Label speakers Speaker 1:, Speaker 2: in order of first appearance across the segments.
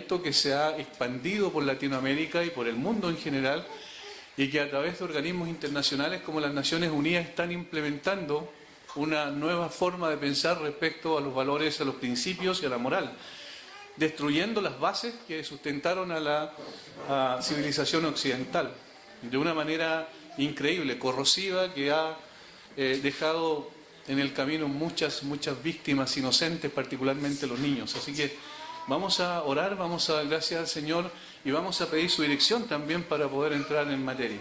Speaker 1: movimiento que se ha expandido por Latinoamérica y por el mundo en general, y que a través de organismos internacionales como las Naciones Unidas están implementando una nueva forma de pensar respecto a los valores, a los principios y a la moral, destruyendo las bases que sustentaron a la civilización occidental de una manera increíble, corrosiva, que ha dejado en el camino muchas víctimas inocentes, particularmente los niños. Así que vamos a orar, vamos a dar gracias al Señor y vamos a pedir su dirección también para poder entrar en materia.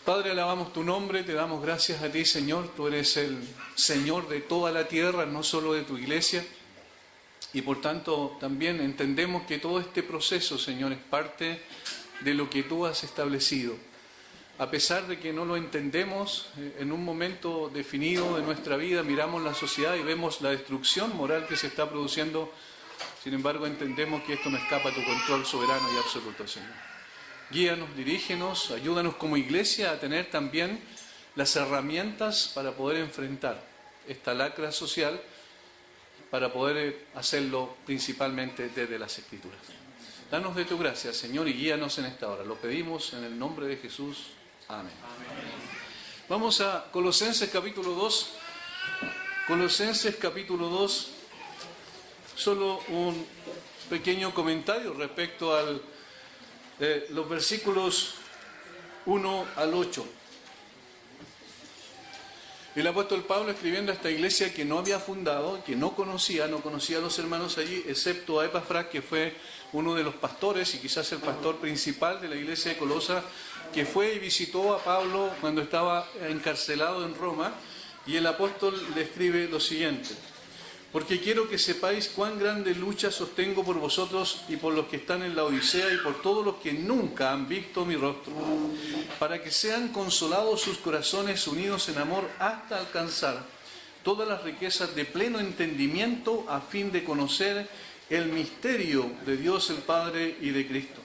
Speaker 1: Padre, alabamos tu nombre, te damos gracias a ti, Señor. Tú eres el Señor de toda la tierra, no solo de tu iglesia. Y por tanto también entendemos que todo este proceso, Señor, es parte de lo que tú has establecido. A pesar de que no lo entendemos, en un momento definido de nuestra vida miramos la sociedad y vemos la destrucción moral que se está produciendo. Sin embargo, entendemos que esto no escapa a tu control soberano y absoluto, Señor. Guíanos, dirígenos, ayúdanos como iglesia a tener también las herramientas para poder enfrentar esta lacra social, para poder hacerlo principalmente desde las Escrituras. Danos de tu gracia, Señor, y guíanos en esta hora. Lo pedimos en el nombre de Jesús. Amén. Vamos a Colosenses capítulo 2. Colosenses capítulo 2. Solo un pequeño comentario respecto a los versículos 1 al 8. El apóstol Pablo, escribiendo a esta iglesia que no había fundado, que no conocía a los hermanos allí, excepto a Epafras, que fue uno de los pastores y quizás el pastor principal de la iglesia de Colosa, que fue y visitó a Pablo cuando estaba encarcelado en Roma, y el apóstol le escribe lo siguiente: porque quiero que sepáis cuán grande lucha sostengo por vosotros y por los que están en la Odisea y por todos los que nunca han visto mi rostro, para que sean consolados sus corazones unidos en amor hasta alcanzar todas las riquezas de pleno entendimiento, a fin de conocer el misterio de Dios el Padre y de Cristo,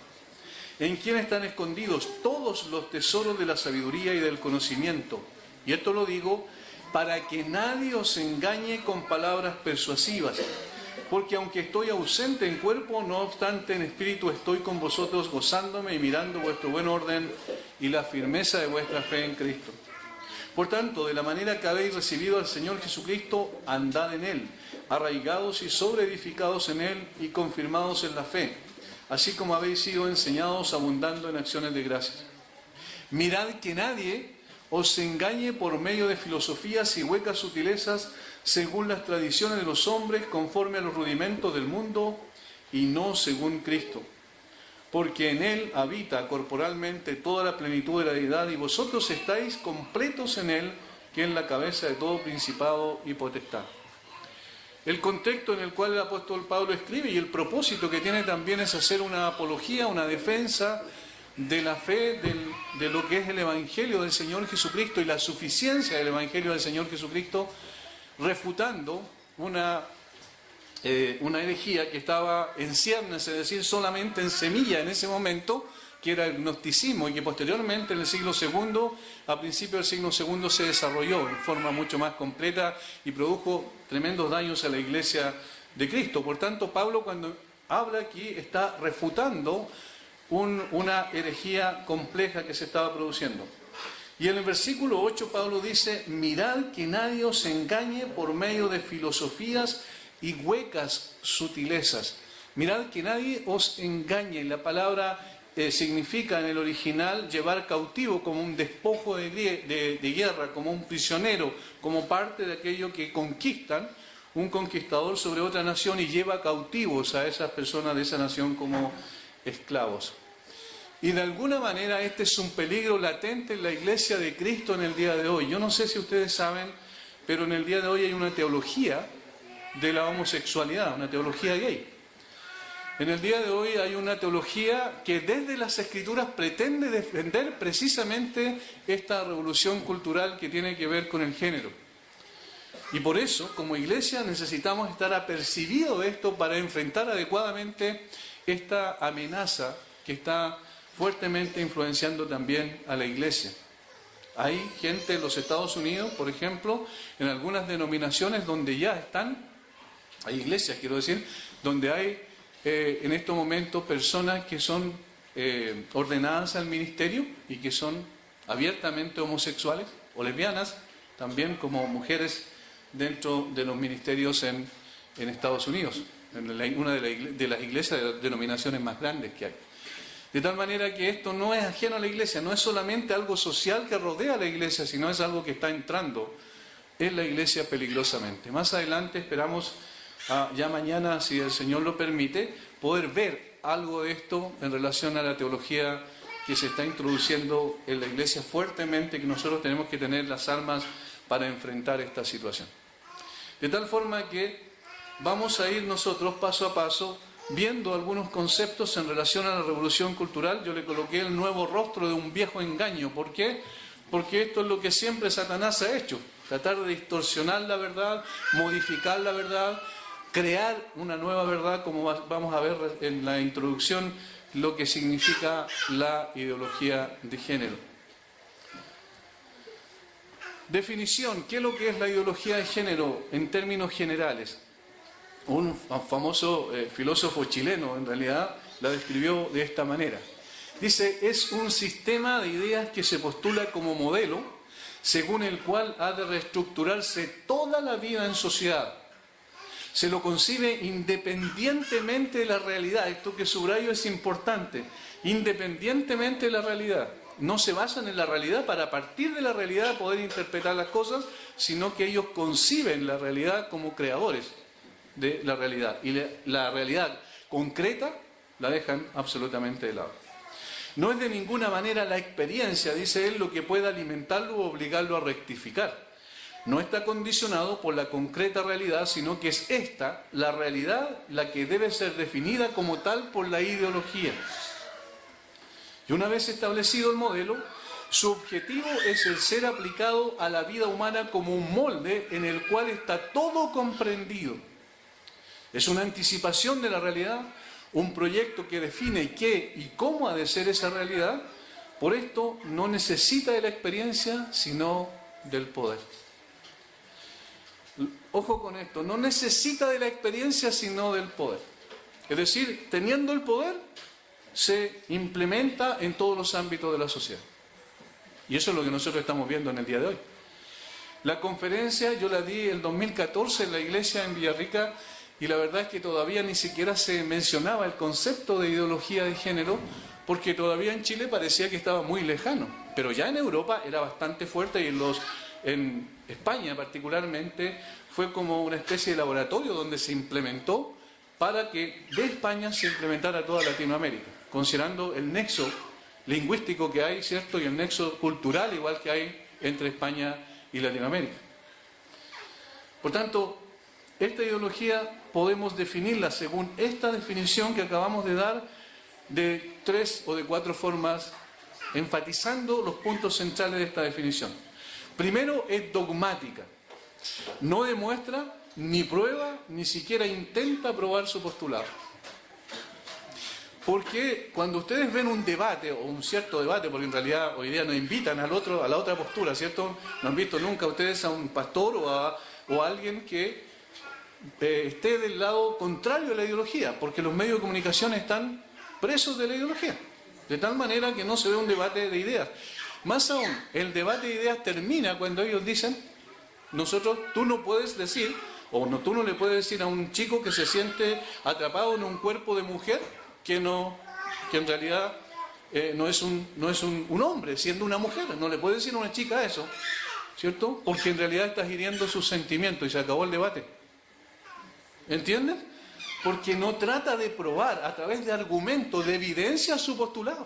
Speaker 1: en quien están escondidos todos los tesoros de la sabiduría y del conocimiento. Y esto lo digo para que nadie os engañe con palabras persuasivas, porque aunque estoy ausente en cuerpo, no obstante en espíritu estoy con vosotros, gozándome y mirando vuestro buen orden y la firmeza de vuestra fe en Cristo. Por tanto, de la manera que habéis recibido al Señor Jesucristo, andad en Él, arraigados y sobreedificados en Él y confirmados en la fe, así como habéis sido enseñados, abundando en acciones de gracias. Mirad que nadie os engañe por medio de filosofías y huecas sutilezas, según las tradiciones de los hombres, conforme a los rudimentos del mundo, y no según Cristo. Porque en Él habita corporalmente toda la plenitud de la deidad, y vosotros estáis completos en Él, que es la cabeza de todo principado y potestad. El contexto en el cual el apóstol Pablo escribe y el propósito que tiene también es hacer una apología, una defensa de la fe, de lo que es el Evangelio del Señor Jesucristo y la suficiencia del Evangelio del Señor Jesucristo, refutando una herejía que estaba en ciernes, es decir, solamente en semilla en ese momento, que era el gnosticismo, y que posteriormente en el siglo II, a principios del siglo II, se desarrolló en forma mucho más completa y produjo tremendos daños a la iglesia de Cristo. Por tanto, Pablo, cuando habla aquí, está refutando una herejía compleja que se estaba produciendo. Y en el versículo 8 Pablo dice: mirad que nadie os engañe por medio de filosofías y huecas sutilezas. Mirad que nadie os engañe. La palabra significa en el original llevar cautivo, como un despojo de guerra, como un prisionero, como parte de aquello que conquistan, un conquistador sobre otra nación y lleva cautivos a esas personas de esa nación como esclavos. Y de alguna manera este es un peligro latente en la iglesia de Cristo en el día de hoy. Yo no sé si ustedes saben, pero en el día de hoy hay una teología de la homosexualidad, una teología gay. En el día de hoy hay una teología que desde las Escrituras pretende defender precisamente esta revolución cultural que tiene que ver con el género. Y por eso, como iglesia, necesitamos estar apercibidos de esto para enfrentar adecuadamente esta amenaza que está fuertemente influenciando también a la iglesia. Hay gente en los Estados Unidos, por ejemplo, en algunas denominaciones donde ya están, hay iglesias, quiero decir, donde hay en estos momentos personas que son ordenadas al ministerio y que son abiertamente homosexuales o lesbianas, también como mujeres dentro de los ministerios en Estados Unidos, en una de las iglesias de denominaciones más grandes que hay. De tal manera que esto no es ajeno a la iglesia, no es solamente algo social que rodea a la iglesia, sino es algo que está entrando en la iglesia peligrosamente. Más adelante esperamos, ya mañana, si el Señor lo permite, poder ver algo de esto en relación a la teología que se está introduciendo en la iglesia fuertemente, que nosotros tenemos que tener las armas para enfrentar esta situación. De tal forma que vamos a ir nosotros paso a paso viendo algunos conceptos en relación a la revolución cultural. Yo le coloqué el nuevo rostro de un viejo engaño. ¿Por qué? Porque esto es lo que siempre Satanás ha hecho. Tratar de distorsionar la verdad, modificar la verdad, crear una nueva verdad, como vamos a ver en la introducción, lo que significa la ideología de género. Definición, ¿qué es lo que es la ideología de género en términos generales? Un famoso filósofo chileno, en realidad, la describió de esta manera. Dice, es un sistema de ideas que se postula como modelo, según el cual ha de reestructurarse toda la vida en sociedad. Se lo concibe independientemente de la realidad. Esto que subrayo es importante. Independientemente de la realidad. No se basan en la realidad para a partir de la realidad poder interpretar las cosas, sino que ellos conciben la realidad como creadores de la realidad. Y la realidad concreta la dejan absolutamente de lado. No es de ninguna manera la experiencia, dice él, lo que pueda alimentarlo o obligarlo a rectificar. No está condicionado por la concreta realidad, sino que es esta, la realidad, la que debe ser definida como tal por la ideología. Y una vez establecido el modelo, su objetivo es el ser aplicado a la vida humana como un molde en el cual está todo comprendido. Es una anticipación de la realidad, un proyecto que define qué y cómo ha de ser esa realidad. Por esto no necesita de la experiencia, sino del poder. Ojo con esto, no necesita de la experiencia, sino del poder. Es decir, teniendo el poder, se implementa en todos los ámbitos de la sociedad. Y eso es lo que nosotros estamos viendo en el día de hoy. La conferencia yo la di el 2014 en la iglesia en Villarrica, y la verdad es que todavía ni siquiera se mencionaba el concepto de ideología de género, porque todavía en Chile parecía que estaba muy lejano. Pero ya en Europa era bastante fuerte, y en España particularmente fue como una especie de laboratorio donde se implementó para que de España se implementara toda Latinoamérica, considerando el nexo lingüístico que hay, ¿cierto? Y el nexo cultural igual que hay entre España y Latinoamérica. Por tanto, esta ideología podemos definirla según esta definición que acabamos de dar, de 3 o de 4 formas, enfatizando los puntos centrales de esta definición. Primero, es dogmática. No demuestra, ni prueba, ni siquiera intenta probar su postulado. Porque cuando ustedes ven un debate, o un cierto debate, porque en realidad hoy día nos invitan a la otra postura, ¿cierto? No han visto nunca ustedes a un pastor o a alguien que esté del lado contrario de la ideología, porque los medios de comunicación están presos de la ideología, de tal manera que no se ve un debate de ideas. Más aún, el debate de ideas termina cuando ellos dicen, tú no puedes decir, tú no le puedes decir a un chico que se siente atrapado en un cuerpo de mujer que en realidad no es un hombre, siendo una mujer. No le puedes decir a una chica eso, ¿cierto? Porque en realidad estás hiriendo sus sentimientos y se acabó el debate. ¿Entiendes? Porque no trata de probar a través de argumentos, de evidencia su postulado.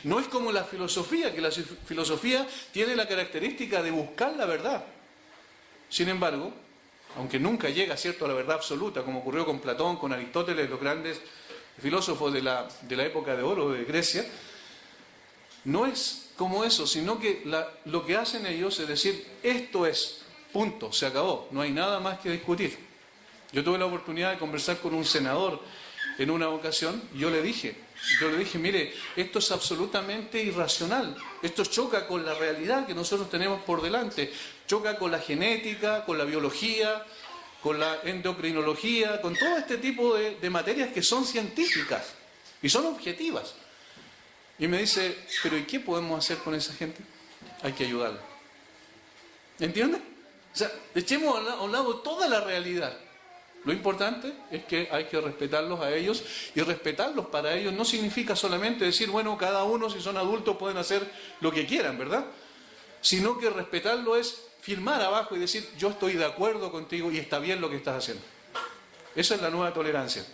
Speaker 1: No es como la filosofía, que la filosofía tiene la característica de buscar la verdad. Sin embargo, aunque nunca llega, ¿cierto?, a la verdad absoluta, como ocurrió con Platón, con Aristóteles, los grandes filósofos de la época de oro de Grecia, no es como eso, sino que lo que hacen ellos es decir, esto es, punto, se acabó, no hay nada más que discutir. Yo tuve la oportunidad de conversar con un senador en una ocasión, y yo le dije, mire, esto es absolutamente irracional, esto choca con la realidad que nosotros tenemos por delante, choca con la genética, con la biología, con la endocrinología, con todo este tipo de materias que son científicas y son objetivas. Y me dice, pero ¿y qué podemos hacer con esa gente? Hay que ayudarla. ¿Entiendes? O sea, echemos a un lado toda la realidad. Lo importante es que hay que respetarlos a ellos, y respetarlos para ellos no significa solamente decir, bueno, cada uno, si son adultos, pueden hacer lo que quieran, ¿verdad? Sino que respetarlo es firmar abajo y decir, yo estoy de acuerdo contigo y está bien lo que estás haciendo. Esa es la nueva tolerancia.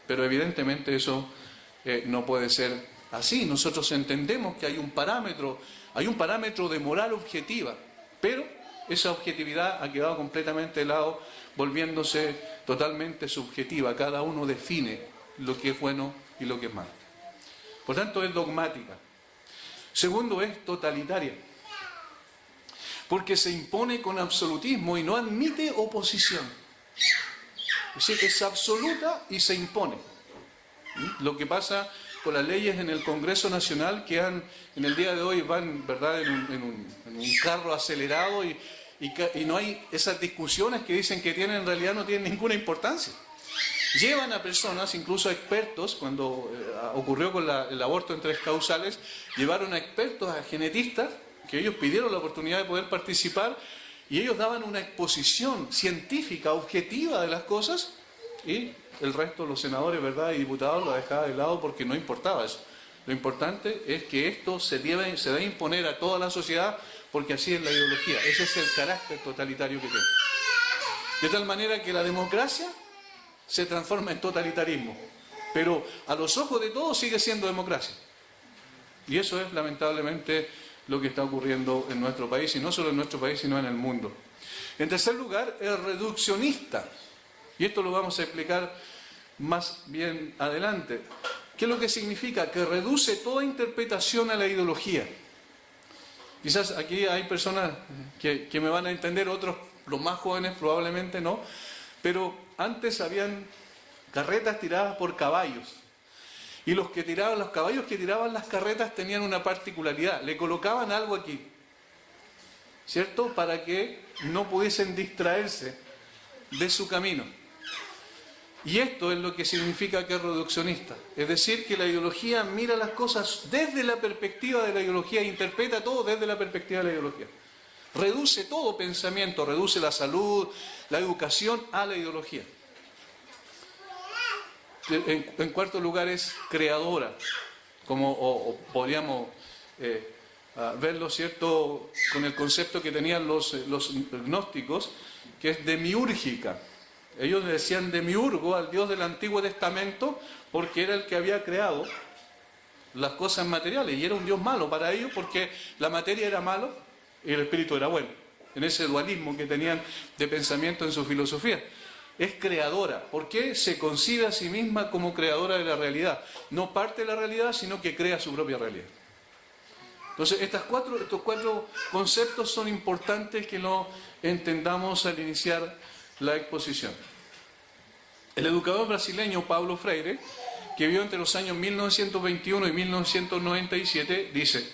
Speaker 1: Pero evidentemente eso no puede ser así. Nosotros entendemos que hay un parámetro de moral objetiva, pero esa objetividad ha quedado completamente de lado, volviéndose totalmente subjetiva. Cada uno define lo que es bueno y lo que es malo. Por tanto, es dogmática. Segundo, es totalitaria, porque se impone con absolutismo y no admite oposición. Es decir, es absoluta y se impone. Lo que pasa con las leyes en el Congreso Nacional, que en el día de hoy van, ¿verdad?, en un carro acelerado y no hay esas discusiones que dicen que en realidad no tienen ninguna importancia. Llevan a personas, incluso a expertos, cuando ocurrió con el aborto en 3 causales, llevaron a expertos, a genetistas, que ellos pidieron la oportunidad de poder participar, y ellos daban una exposición científica, objetiva de las cosas, y el resto, los senadores, ¿verdad?, y diputados, lo dejaban de lado porque no importaba eso. Lo importante es que esto se debe imponer a toda la sociedad, porque así es la ideología. Ese es el carácter totalitario que tiene. De tal manera que la democracia se transforma en totalitarismo, pero a los ojos de todos sigue siendo democracia. Y eso es lamentablemente lo que está ocurriendo en nuestro país, y no solo en nuestro país, sino en el mundo. En tercer lugar, es reduccionista. Y esto lo vamos a explicar más bien adelante. ¿Qué es lo que significa? Que reduce toda interpretación a la ideología. Quizás aquí hay personas que me van a entender, otros, los más jóvenes, probablemente no. Pero antes habían carretas tiradas por caballos. Y los caballos que tiraban las carretas tenían una particularidad. Le colocaban algo aquí, ¿cierto?, para que no pudiesen distraerse de su camino. Y esto es lo que significa que es reduccionista. Es decir, que la ideología mira las cosas desde la perspectiva de la ideología e interpreta todo desde la perspectiva de la ideología. Reduce todo pensamiento, reduce la salud, la educación a la ideología. En cuarto lugar, es creadora, como podríamos verlo, ¿cierto?, con el concepto que tenían los gnósticos, que es demiúrgica. Ellos le decían demiurgo al Dios del Antiguo Testamento porque era el que había creado las cosas materiales, y era un Dios malo para ellos porque la materia era malo y el espíritu era bueno, en ese dualismo que tenían de pensamiento en su filosofía. Es creadora, porque se concibe a sí misma como creadora de la realidad. No parte de la realidad, sino que crea su propia realidad. Entonces, estos cuatro conceptos son importantes que lo entendamos al iniciar la exposición. El educador brasileño Paulo Freire, que vivió entre los años 1921 y 1997, dice: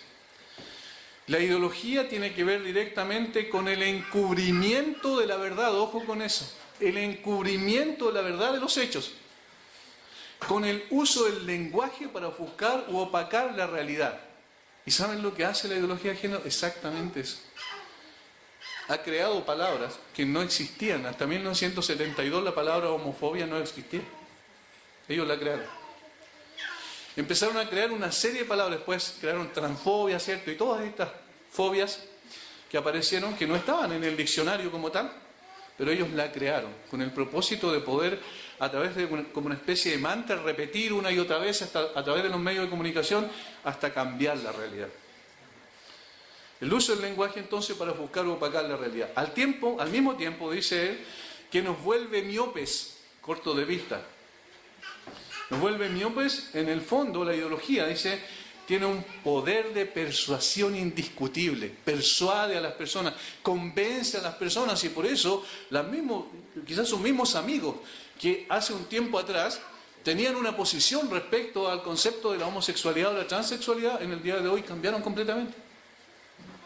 Speaker 1: la ideología tiene que ver directamente con el encubrimiento de la verdad, ojo con eso, el encubrimiento de la verdad de los hechos, con el uso del lenguaje para ofuscar u opacar la realidad. ¿Y saben lo que hace la ideología de género? Exactamente eso. Ha creado palabras que no existían. Hasta 1972 la palabra homofobia no existía. Ellos la crearon. Empezaron a crear una serie de palabras, después crearon transfobia, ¿cierto? Y todas estas fobias que aparecieron, que no estaban en el diccionario como tal, pero ellos la crearon con el propósito de poder, a través de como una especie de mantra, repetir una y otra vez a través de los medios de comunicación hasta cambiar la realidad. El uso del lenguaje entonces para buscar o opacar la realidad. Al mismo tiempo, dice él, que nos vuelve miopes, corto de vista. Nos vuelve miopes. En el fondo, la ideología, dice, tiene un poder de persuasión indiscutible. Persuade a las personas, convence a las personas, y por eso quizás sus mismos amigos que hace un tiempo atrás tenían una posición respecto al concepto de la homosexualidad o la transexualidad, en el día de hoy cambiaron completamente.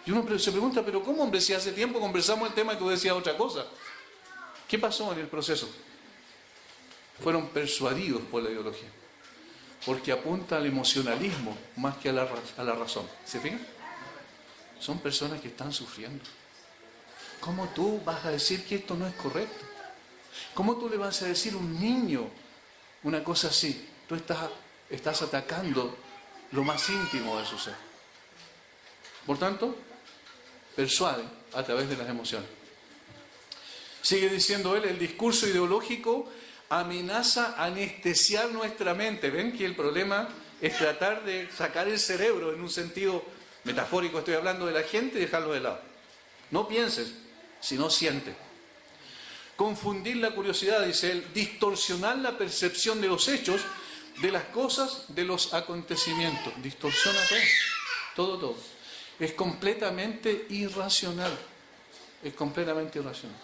Speaker 1: Y uno se pregunta, pero ¿cómo, hombre, si hace tiempo conversamos el tema y tú decías otra cosa? ¿Qué pasó en el proceso? Fueron persuadidos por la ideología, porque apunta al emocionalismo más que a la razón. ¿Se fijan? Son personas que están sufriendo. ¿Cómo tú vas a decir que esto no es correcto? ¿Cómo tú le vas a decir a un niño una cosa así? Tú estás atacando lo más íntimo de su ser. Por tanto, persuade a través de las emociones. Sigue diciendo él, el discurso ideológico amenaza anestesiar nuestra mente. ¿Ven que el problema es tratar de sacar el cerebro en un sentido metafórico? Estoy hablando de la gente y dejarlo de lado. No pienses, sino siente. Confundir la curiosidad, dice él, distorsionar la percepción de los hechos, de las cosas, de los acontecimientos. Distorsiona todo, todo. Es completamente irracional. Es completamente irracional.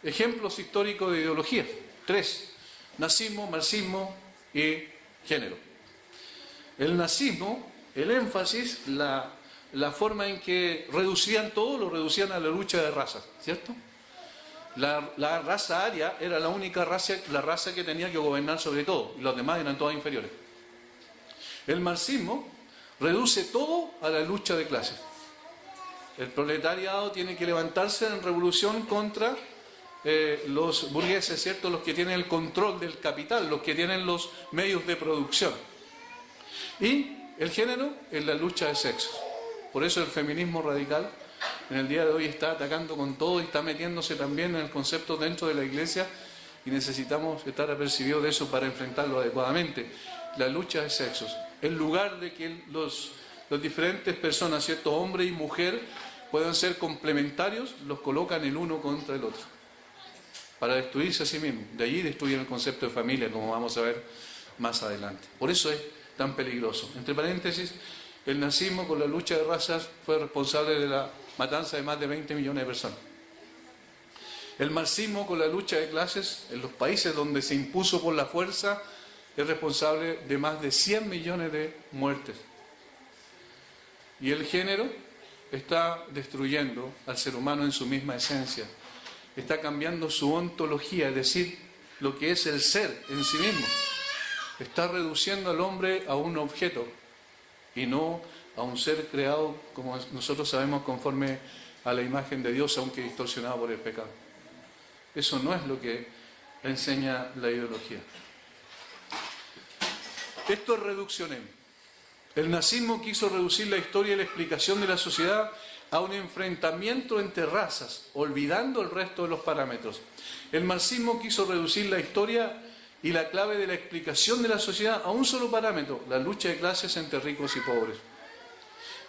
Speaker 1: Ejemplos históricos de ideología. 3. Nazismo, marxismo y género. El nazismo, el énfasis, la forma en que reducían todo, lo reducían a la lucha de razas, ¿cierto? La raza aria era la única raza, la raza que tenía que gobernar sobre todo, y los demás eran todas inferiores. El marxismo reduce todo a la lucha de clases. El proletariado tiene que levantarse en revolución contra los burgueses, ¿cierto? Los que tienen el control del capital, los que tienen los medios de producción. Y el género es la lucha de sexos. Por eso el feminismo radical en el día de hoy está atacando con todo y está metiéndose también en el concepto dentro de la iglesia, y necesitamos estar apercibidos de eso para enfrentarlo adecuadamente. La lucha de sexos. En lugar de que los diferentes personas, ¿cierto? Hombre y mujer, puedan ser complementarios, los colocan el uno contra el otro, para destruirse a sí mismos. De allí destruyen el concepto de familia, como vamos a ver más adelante. Por eso es tan peligroso. Entre paréntesis, el nazismo con la lucha de razas fue responsable de la matanza de más de 20 millones de personas. El marxismo con la lucha de clases en los países donde se impuso por la fuerza es responsable de más de 100 millones de muertes. Y el género está destruyendo al ser humano en su misma esencia. Está cambiando su ontología, es decir, lo que es el ser en sí mismo. Está reduciendo al hombre a un objeto y no a un ser creado, como nosotros sabemos, conforme a la imagen de Dios, aunque distorsionado por el pecado. Eso no es lo que enseña la ideología. Esto es reduccionismo. El nazismo quiso reducir la historia y la explicación de la sociedad a un enfrentamiento entre razas, olvidando el resto de los parámetros. El marxismo quiso reducir la historia y la clave de la explicación de la sociedad a un solo parámetro, la lucha de clases entre ricos y pobres.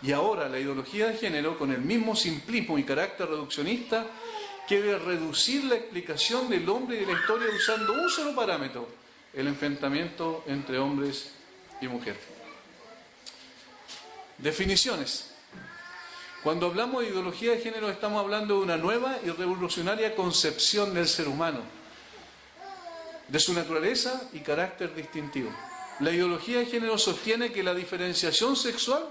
Speaker 1: Y ahora la ideología de género, con el mismo simplismo y carácter reduccionista, quiere reducir la explicación del hombre y de la historia usando un solo parámetro, el enfrentamiento entre hombres y mujeres. Definiciones. Cuando hablamos de ideología de género estamos hablando de una nueva y revolucionaria concepción del ser humano, de su naturaleza y carácter distintivo. La ideología de género sostiene que la diferenciación sexual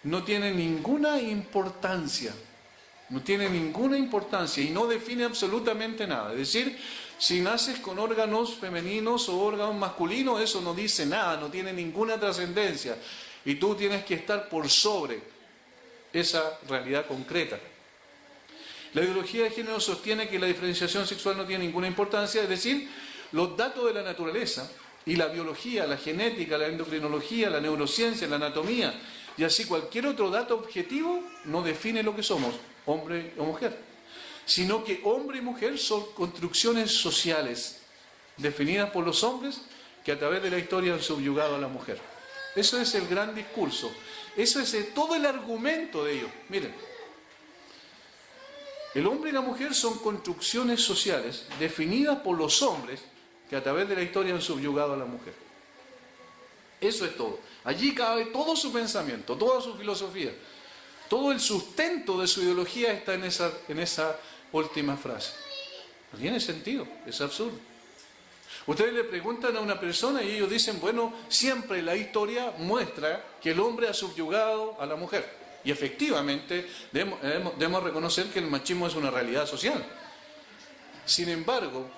Speaker 1: no tiene ninguna importancia. No tiene ninguna importancia y no define absolutamente nada. Es decir, si naces con órganos femeninos o órganos masculinos, eso no dice nada, no tiene ninguna trascendencia. Y tú tienes que estar por sobre esa realidad concreta. La ideología de género sostiene que la diferenciación sexual no tiene ninguna importancia, es decir, los datos de la naturaleza y la biología, la genética, la endocrinología, la neurociencia, la anatomía y así cualquier otro dato objetivo no define lo que somos, hombre o mujer, sino que hombre y mujer son construcciones sociales definidas por los hombres que a través de la historia han subyugado a la mujer. Eso es el gran discurso, eso es todo el argumento de ellos. Miren, el hombre y la mujer son construcciones sociales definidas por los hombres que a través de la historia han subyugado a la mujer. Eso es todo. Allí cabe todo su pensamiento, toda su filosofía, todo el sustento de su ideología está en esa última frase. No tiene sentido, es absurdo. Ustedes le preguntan a una persona y ellos dicen, bueno, siempre la historia muestra que el hombre ha subyugado a la mujer. Y efectivamente debemos reconocer que el machismo es una realidad social. Sin embargo,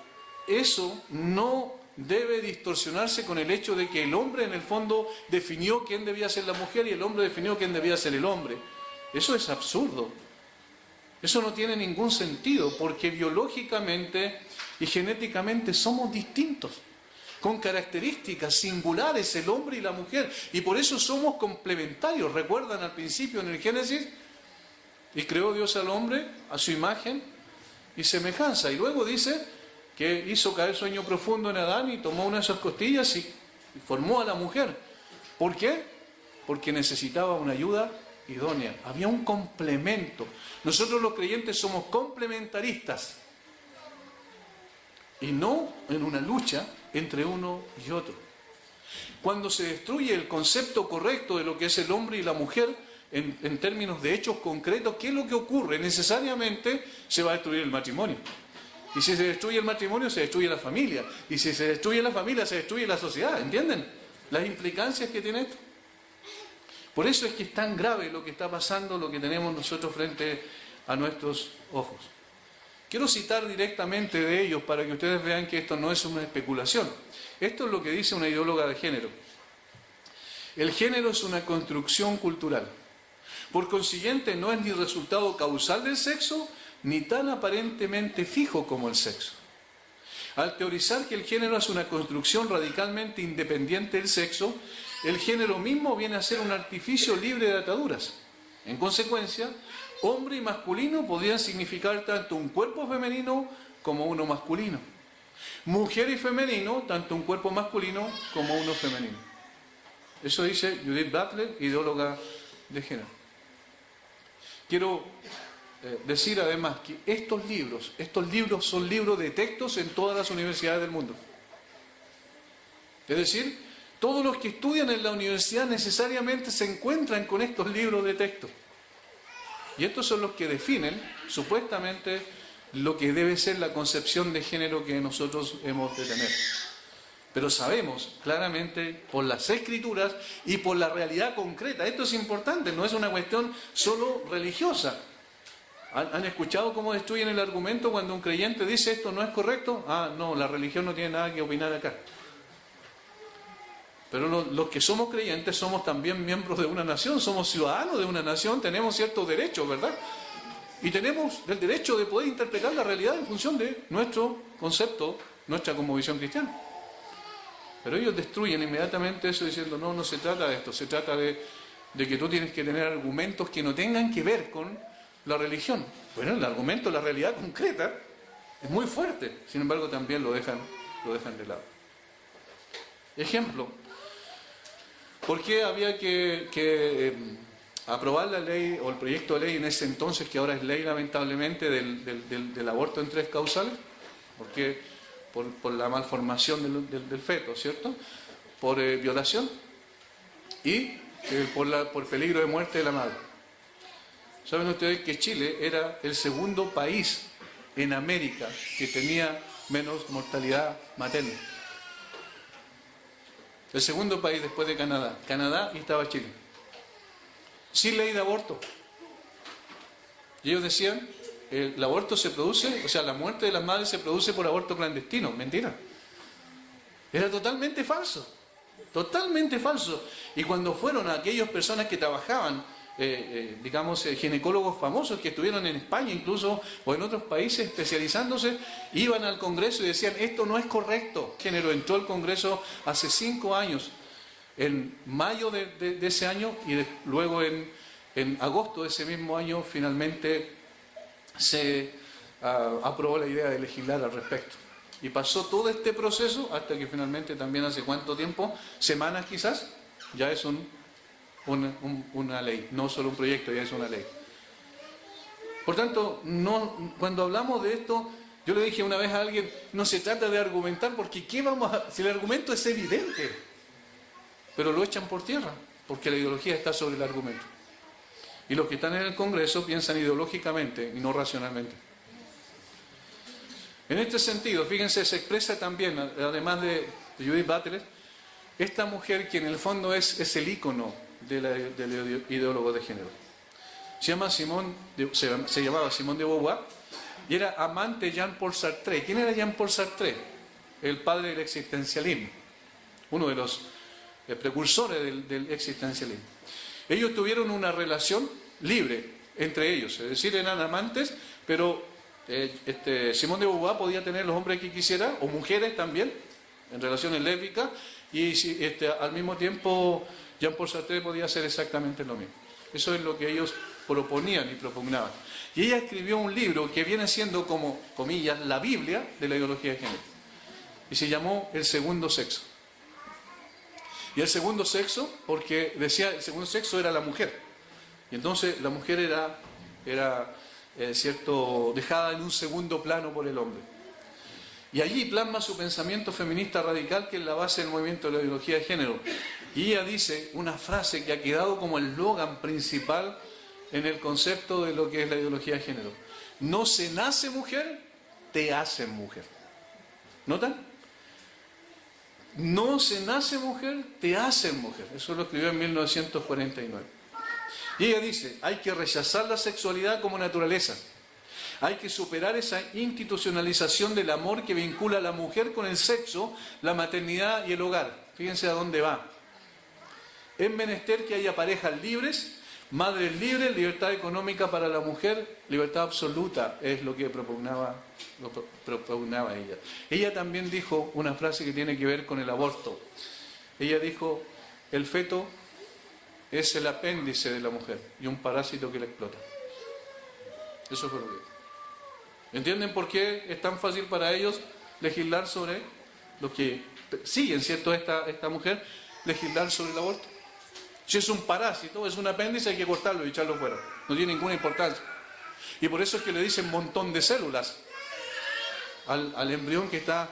Speaker 1: eso no debe distorsionarse con el hecho de que el hombre en el fondo definió quién debía ser la mujer y el hombre definió quién debía ser el hombre. Eso es absurdo. Eso no tiene ningún sentido, porque biológicamente y genéticamente somos distintos, con características singulares el hombre y la mujer, y por eso somos complementarios. ¿Recuerdan al principio en el Génesis? Y creó Dios al hombre a su imagen y semejanza, y luego dice que hizo caer sueño profundo en Adán y tomó una de sus costillas y formó a la mujer. ¿Por qué? Porque necesitaba una ayuda idónea, había un complemento. Nosotros los creyentes somos complementaristas y no en una lucha entre uno y otro. Cuando se destruye el concepto correcto de lo que es el hombre y la mujer en términos de hechos concretos, ¿qué es lo que ocurre? Necesariamente se va a destruir el matrimonio. Y si se destruye el matrimonio, se destruye la familia. Y si se destruye la familia, se destruye la sociedad. ¿Entienden las implicancias que tiene esto? Por eso es que es tan grave lo que está pasando, lo que tenemos nosotros frente a nuestros ojos. Quiero citar directamente de ellos para que ustedes vean que esto no es una especulación. Esto es lo que dice una ideóloga de género. El género es una construcción cultural. Por consiguiente, no es ni resultado causal del sexo, ni tan aparentemente fijo como el sexo. Al teorizar que el género es una construcción radicalmente independiente del sexo, el género mismo viene a ser un artificio libre de ataduras. En consecuencia, hombre y masculino podrían significar tanto un cuerpo femenino como uno masculino. Mujer y femenino, tanto un cuerpo masculino como uno femenino. Eso dice Judith Butler, ideóloga de género. Quiero decir además que estos libros son libros de textos en todas las universidades del mundo. Es decir, todos los que estudian en la universidad necesariamente se encuentran con estos libros de texto. Y estos son los que definen, supuestamente, lo que debe ser la concepción de género que nosotros hemos de tener. Pero sabemos claramente por las escrituras y por la realidad concreta. Esto es importante, no es una cuestión solo religiosa. ¿Han escuchado cómo destruyen el argumento cuando un creyente dice esto no es correcto? Ah, no, la religión no tiene nada que opinar acá. Pero los que somos creyentes somos también miembros de una nación, somos ciudadanos de una nación, tenemos ciertos derechos, ¿verdad? Y tenemos el derecho de poder interpretar la realidad en función de nuestro concepto, nuestra cosmovisión cristiana. Pero ellos destruyen inmediatamente eso diciendo, no se trata de esto, se trata de que tú tienes que tener argumentos que no tengan que ver con la religión. Bueno, el argumento, la realidad concreta, es muy fuerte, sin embargo también lo dejan de lado. Ejemplo, ¿por qué había que aprobar la ley o el proyecto de ley en ese entonces, que ahora es ley lamentablemente, del aborto en 3 causales? Porque por la malformación del feto, ¿cierto? Por violación y por peligro de muerte de la madre. ¿Saben ustedes que Chile era el segundo país en América que tenía menos mortalidad materna? El segundo país después de Canadá. Canadá y estaba Chile. Sin ley de aborto. Y ellos decían, el aborto se produce, o sea, la muerte de las madres se produce por aborto clandestino. Mentira. Era totalmente falso. Totalmente falso. Y cuando fueron aquellas personas que trabajaban, ginecólogos famosos que estuvieron en España incluso, o en otros países especializándose, iban al Congreso y decían, esto no es correcto. El género entró al Congreso hace 5 años, en mayo de ese año, y luego en agosto de ese mismo año finalmente se aprobó la idea de legislar al respecto. Y pasó todo este proceso hasta que finalmente también hace cuánto tiempo, semanas quizás, ya es una ley, no solo un proyecto, ya es una ley. Por tanto, cuando hablamos de esto, yo le dije una vez a alguien, no se trata de argumentar, porque si el argumento es evidente, pero lo echan por tierra, porque la ideología está sobre el argumento. Y los que están en el Congreso piensan ideológicamente y no racionalmente. En este sentido, fíjense, se expresa también, además de Judith Butler, esta mujer que en el fondo es el ícono del ideólogo de género. se llamaba Simone de Beauvoir, y era amante de Jean-Paul Sartre. ¿Quién era Jean-Paul Sartre? El padre del existencialismo, uno de los precursores del existencialismo. Ellos tuvieron una relación libre entre ellos, es decir, eran amantes, pero Simone de Beauvoir podía tener los hombres que quisiera, o mujeres también, en relaciones lésbicas, y al mismo tiempo Jean-Paul Sartre podía hacer exactamente lo mismo. Eso es lo que ellos proponían y propugnaban. Y ella escribió un libro que viene siendo como, comillas, la Biblia de la ideología de género. Y se llamó El segundo sexo. Y el segundo sexo, porque decía el segundo sexo era la mujer. Y entonces la mujer era dejada en un segundo plano por el hombre. Y allí plasma su pensamiento feminista radical, que es la base del movimiento de la ideología de género. Y ella dice una frase que ha quedado como el eslogan principal en el concepto de lo que es la ideología de género. No se nace mujer, te hacen mujer. ¿Notan? No se nace mujer, te hacen mujer. Eso lo escribió en 1949. Y ella dice, hay que rechazar la sexualidad como naturaleza. Hay que superar esa institucionalización del amor que vincula a la mujer con el sexo, la maternidad y el hogar. Fíjense a dónde va. Es menester que haya parejas libres, madres libres, libertad económica para la mujer, libertad absoluta, es lo que propugnaba ella. Ella también dijo una frase que tiene que ver con el aborto. Ella dijo, el feto es el apéndice de la mujer y un parásito que la explota. Eso fue lo que dijo. ¿Entienden por qué es tan fácil para ellos legislar sobre lo que siguen, ¿cierto? Esta mujer, legislar sobre el aborto? Si es un parásito, es un apéndice, hay que cortarlo y echarlo fuera. No tiene ninguna importancia. Y por eso es que le dicen montón de células al embrión que está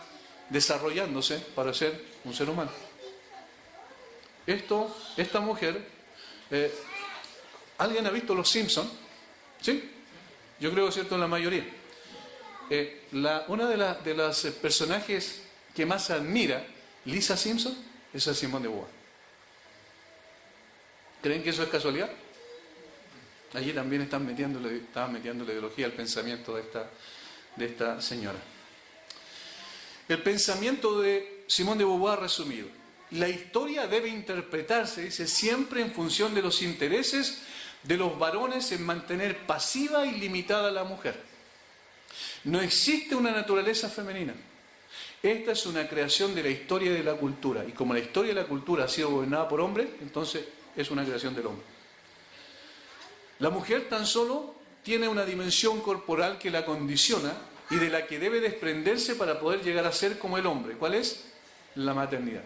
Speaker 1: desarrollándose para ser un ser humano. Esta mujer, ¿alguien ha visto Los Simpsons? ¿Sí? Yo creo, ¿cierto?, la mayoría. Una de las personajes que más admira Lisa Simpson es a Simone de Beauvoir. ¿Creen que eso es casualidad? Allí también estaban metiendo la ideología al pensamiento de esta señora. El pensamiento de Simone de Beauvoir resumido. La historia debe interpretarse, dice, siempre en función de los intereses de los varones en mantener pasiva y limitada a la mujer. No existe una naturaleza femenina. Esta es una creación de la historia y de la cultura. Y como la historia y la cultura ha sido gobernada por hombres, entonces es una creación del hombre. La mujer tan solo tiene una dimensión corporal que la condiciona y de la que debe desprenderse para poder llegar a ser como el hombre. ¿Cuál es? La maternidad.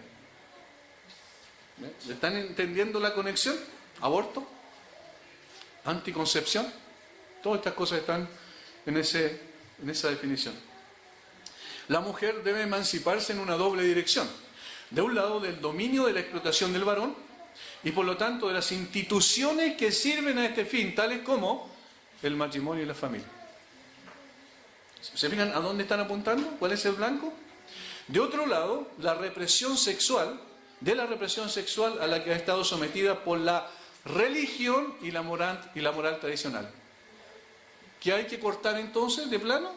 Speaker 1: ¿Están entendiendo la conexión? Aborto, anticoncepción, todas estas cosas están en esa definición. La mujer debe emanciparse en una doble dirección. De un lado, del dominio de la explotación del varón y por lo tanto de las instituciones que sirven a este fin, tales como el matrimonio y la familia. ¿Se fijan a dónde están apuntando? ¿Cuál es el blanco? De otro lado, la represión sexual, a la que ha estado sometida por la religión y la moral tradicional. ¿Qué hay que cortar entonces de plano?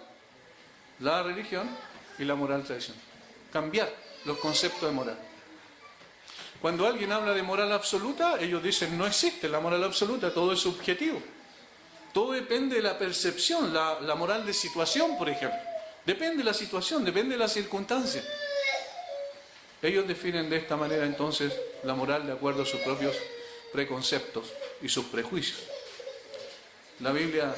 Speaker 1: La religión y la moral tradicional. Cambiar los conceptos de moral. Cuando alguien habla de moral absoluta, ellos dicen no existe la moral absoluta, todo es subjetivo. Todo depende de la percepción, la moral de situación, por ejemplo. Depende de la situación, depende de la circunstancia. Ellos definen de esta manera entonces la moral de acuerdo a sus propios preconceptos y sus prejuicios. La Biblia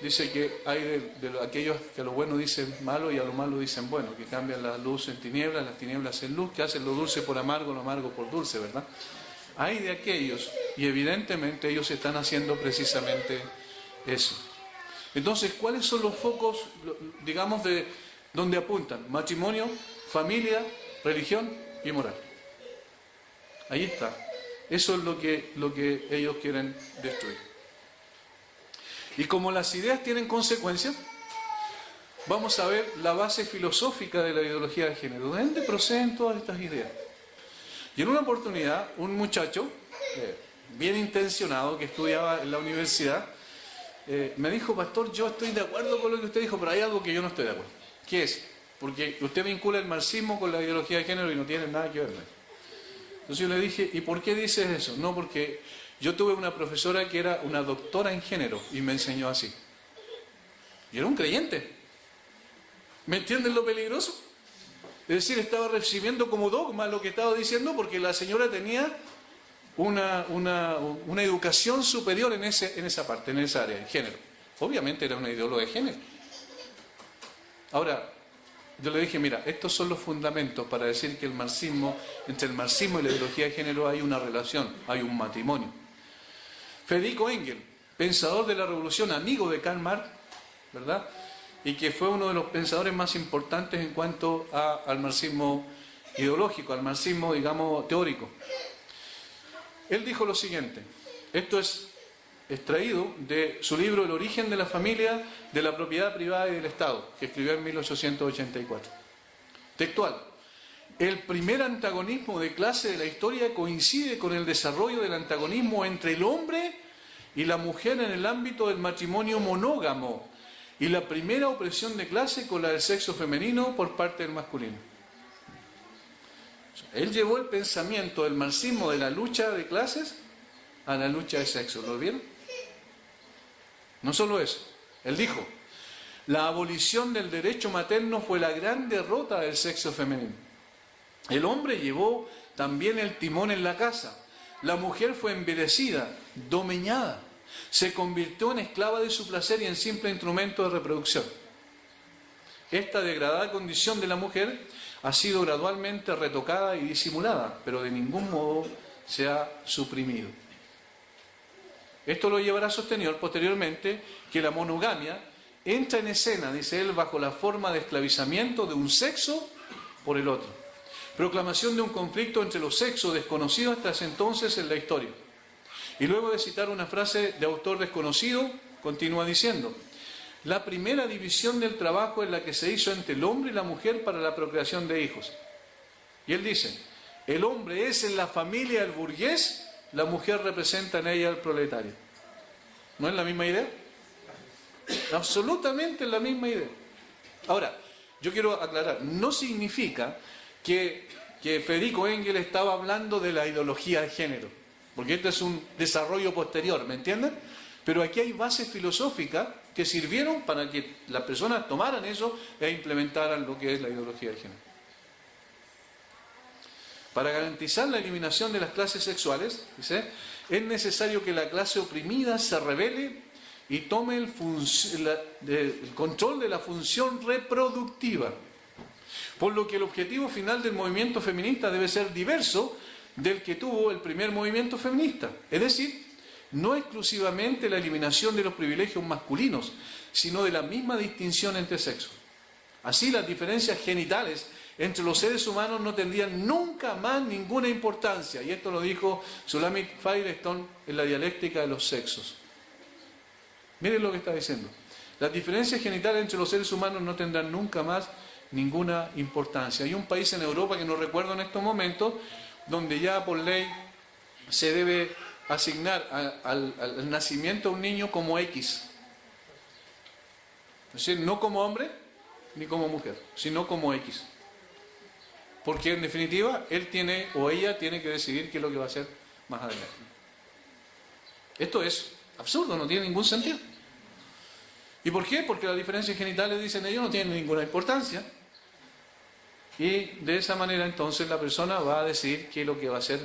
Speaker 1: dice que hay de aquellos que a lo bueno dicen malo y a lo malo dicen bueno, que cambian la luz en tinieblas, las tinieblas en luz, que hacen lo dulce por amargo, lo amargo por dulce, ¿verdad? Hay de aquellos, y evidentemente ellos están haciendo precisamente eso. Entonces, ¿cuáles son los focos, digamos, de donde apuntan? Matrimonio, familia, religión y moral. Ahí está. Eso es lo que ellos quieren destruir. Y como las ideas tienen consecuencias, vamos a ver la base filosófica de la ideología de género. ¿De dónde proceden todas estas ideas? Y en una oportunidad, un muchacho, bien intencionado, que estudiaba en la universidad, me dijo: pastor, yo estoy de acuerdo con lo que usted dijo, pero hay algo que yo no estoy de acuerdo. ¿Qué es? Porque usted vincula el marxismo con la ideología de género y no tiene nada que ver. Entonces yo le dije: ¿y por qué dices eso? No, porque yo tuve una profesora que era una doctora en género y me enseñó así. Y era un creyente. ¿Me entienden lo peligroso? Es decir, estaba recibiendo como dogma lo que estaba diciendo porque la señora tenía una educación superior en esa parte, en esa área, en género. Obviamente era una ideóloga de género. Ahora, yo le dije: mira, estos son los fundamentos para decir que entre el marxismo y la ideología de género hay una relación, hay un matrimonio. Federico Engels, pensador de la revolución, amigo de Karl Marx, ¿verdad? Y que fue uno de los pensadores más importantes en cuanto al marxismo ideológico, al marxismo, digamos, teórico. Él dijo lo siguiente, esto es extraído de su libro El origen de la familia, de la propiedad privada y del Estado, que escribió en 1884. Textual: el primer antagonismo de clase de la historia coincide con el desarrollo del antagonismo entre el hombre y la mujer en el ámbito del matrimonio monógamo y la primera opresión de clase con la del sexo femenino por parte del masculino. Él llevó el pensamiento del marxismo de la lucha de clases a la lucha de sexo. ¿Lo vieron? No solo eso. Él dijo: la abolición del derecho materno fue la gran derrota del sexo femenino. El hombre llevó también el timón en la casa. La mujer fue envilecida, domeñada. Se convirtió en esclava de su placer y en simple instrumento de reproducción. Esta degradada condición de la mujer ha sido gradualmente retocada y disimulada, pero de ningún modo se ha suprimido. Esto lo llevará a sostener posteriormente que la monogamia entra en escena, dice él, bajo la forma de esclavizamiento de un sexo por el otro. Proclamación de un conflicto entre los sexos desconocido hasta ese entonces en la historia. Y luego de citar una frase de autor desconocido, continúa diciendo: la primera división del trabajo es la que se hizo entre el hombre y la mujer para la procreación de hijos. Y él dice: el hombre es en la familia el burgués, la mujer representa en ella al proletario. ¿No es la misma idea? Absolutamente la misma idea. Ahora, yo quiero aclarar, no significa que Federico Engels estaba hablando de la ideología de género, porque esto es un desarrollo posterior, ¿me entienden? Pero aquí hay bases filosóficas que sirvieron para que las personas tomaran eso e implementaran lo que es la ideología de género. Para garantizar la eliminación de las clases sexuales, dice, es necesario que la clase oprimida se rebele y tome el control de la función reproductiva. Por lo que el objetivo final del movimiento feminista debe ser diverso del que tuvo el primer movimiento feminista. Es decir, no exclusivamente la eliminación de los privilegios masculinos, sino de la misma distinción entre sexos. Así, las diferencias genitales entre los seres humanos no tendrían nunca más ninguna importancia. Y esto lo dijo Shulamit Firestone en la dialéctica de los sexos. Miren lo que está diciendo. Las diferencias genitales entre los seres humanos no tendrán nunca más ninguna importancia. Hay un país en Europa, que no recuerdo en estos momentos, donde ya por ley se debe asignar al nacimiento a un niño como X. Es decir, no como hombre ni como mujer, sino como X. Porque en definitiva, él tiene o ella tiene que decidir qué es lo que va a hacer más adelante. Esto es absurdo, no tiene ningún sentido. ¿Y por qué? Porque las diferencias genitales, dicen ellos, no tienen ninguna importancia. Y de esa manera entonces la persona va a decidir qué es lo que va a hacer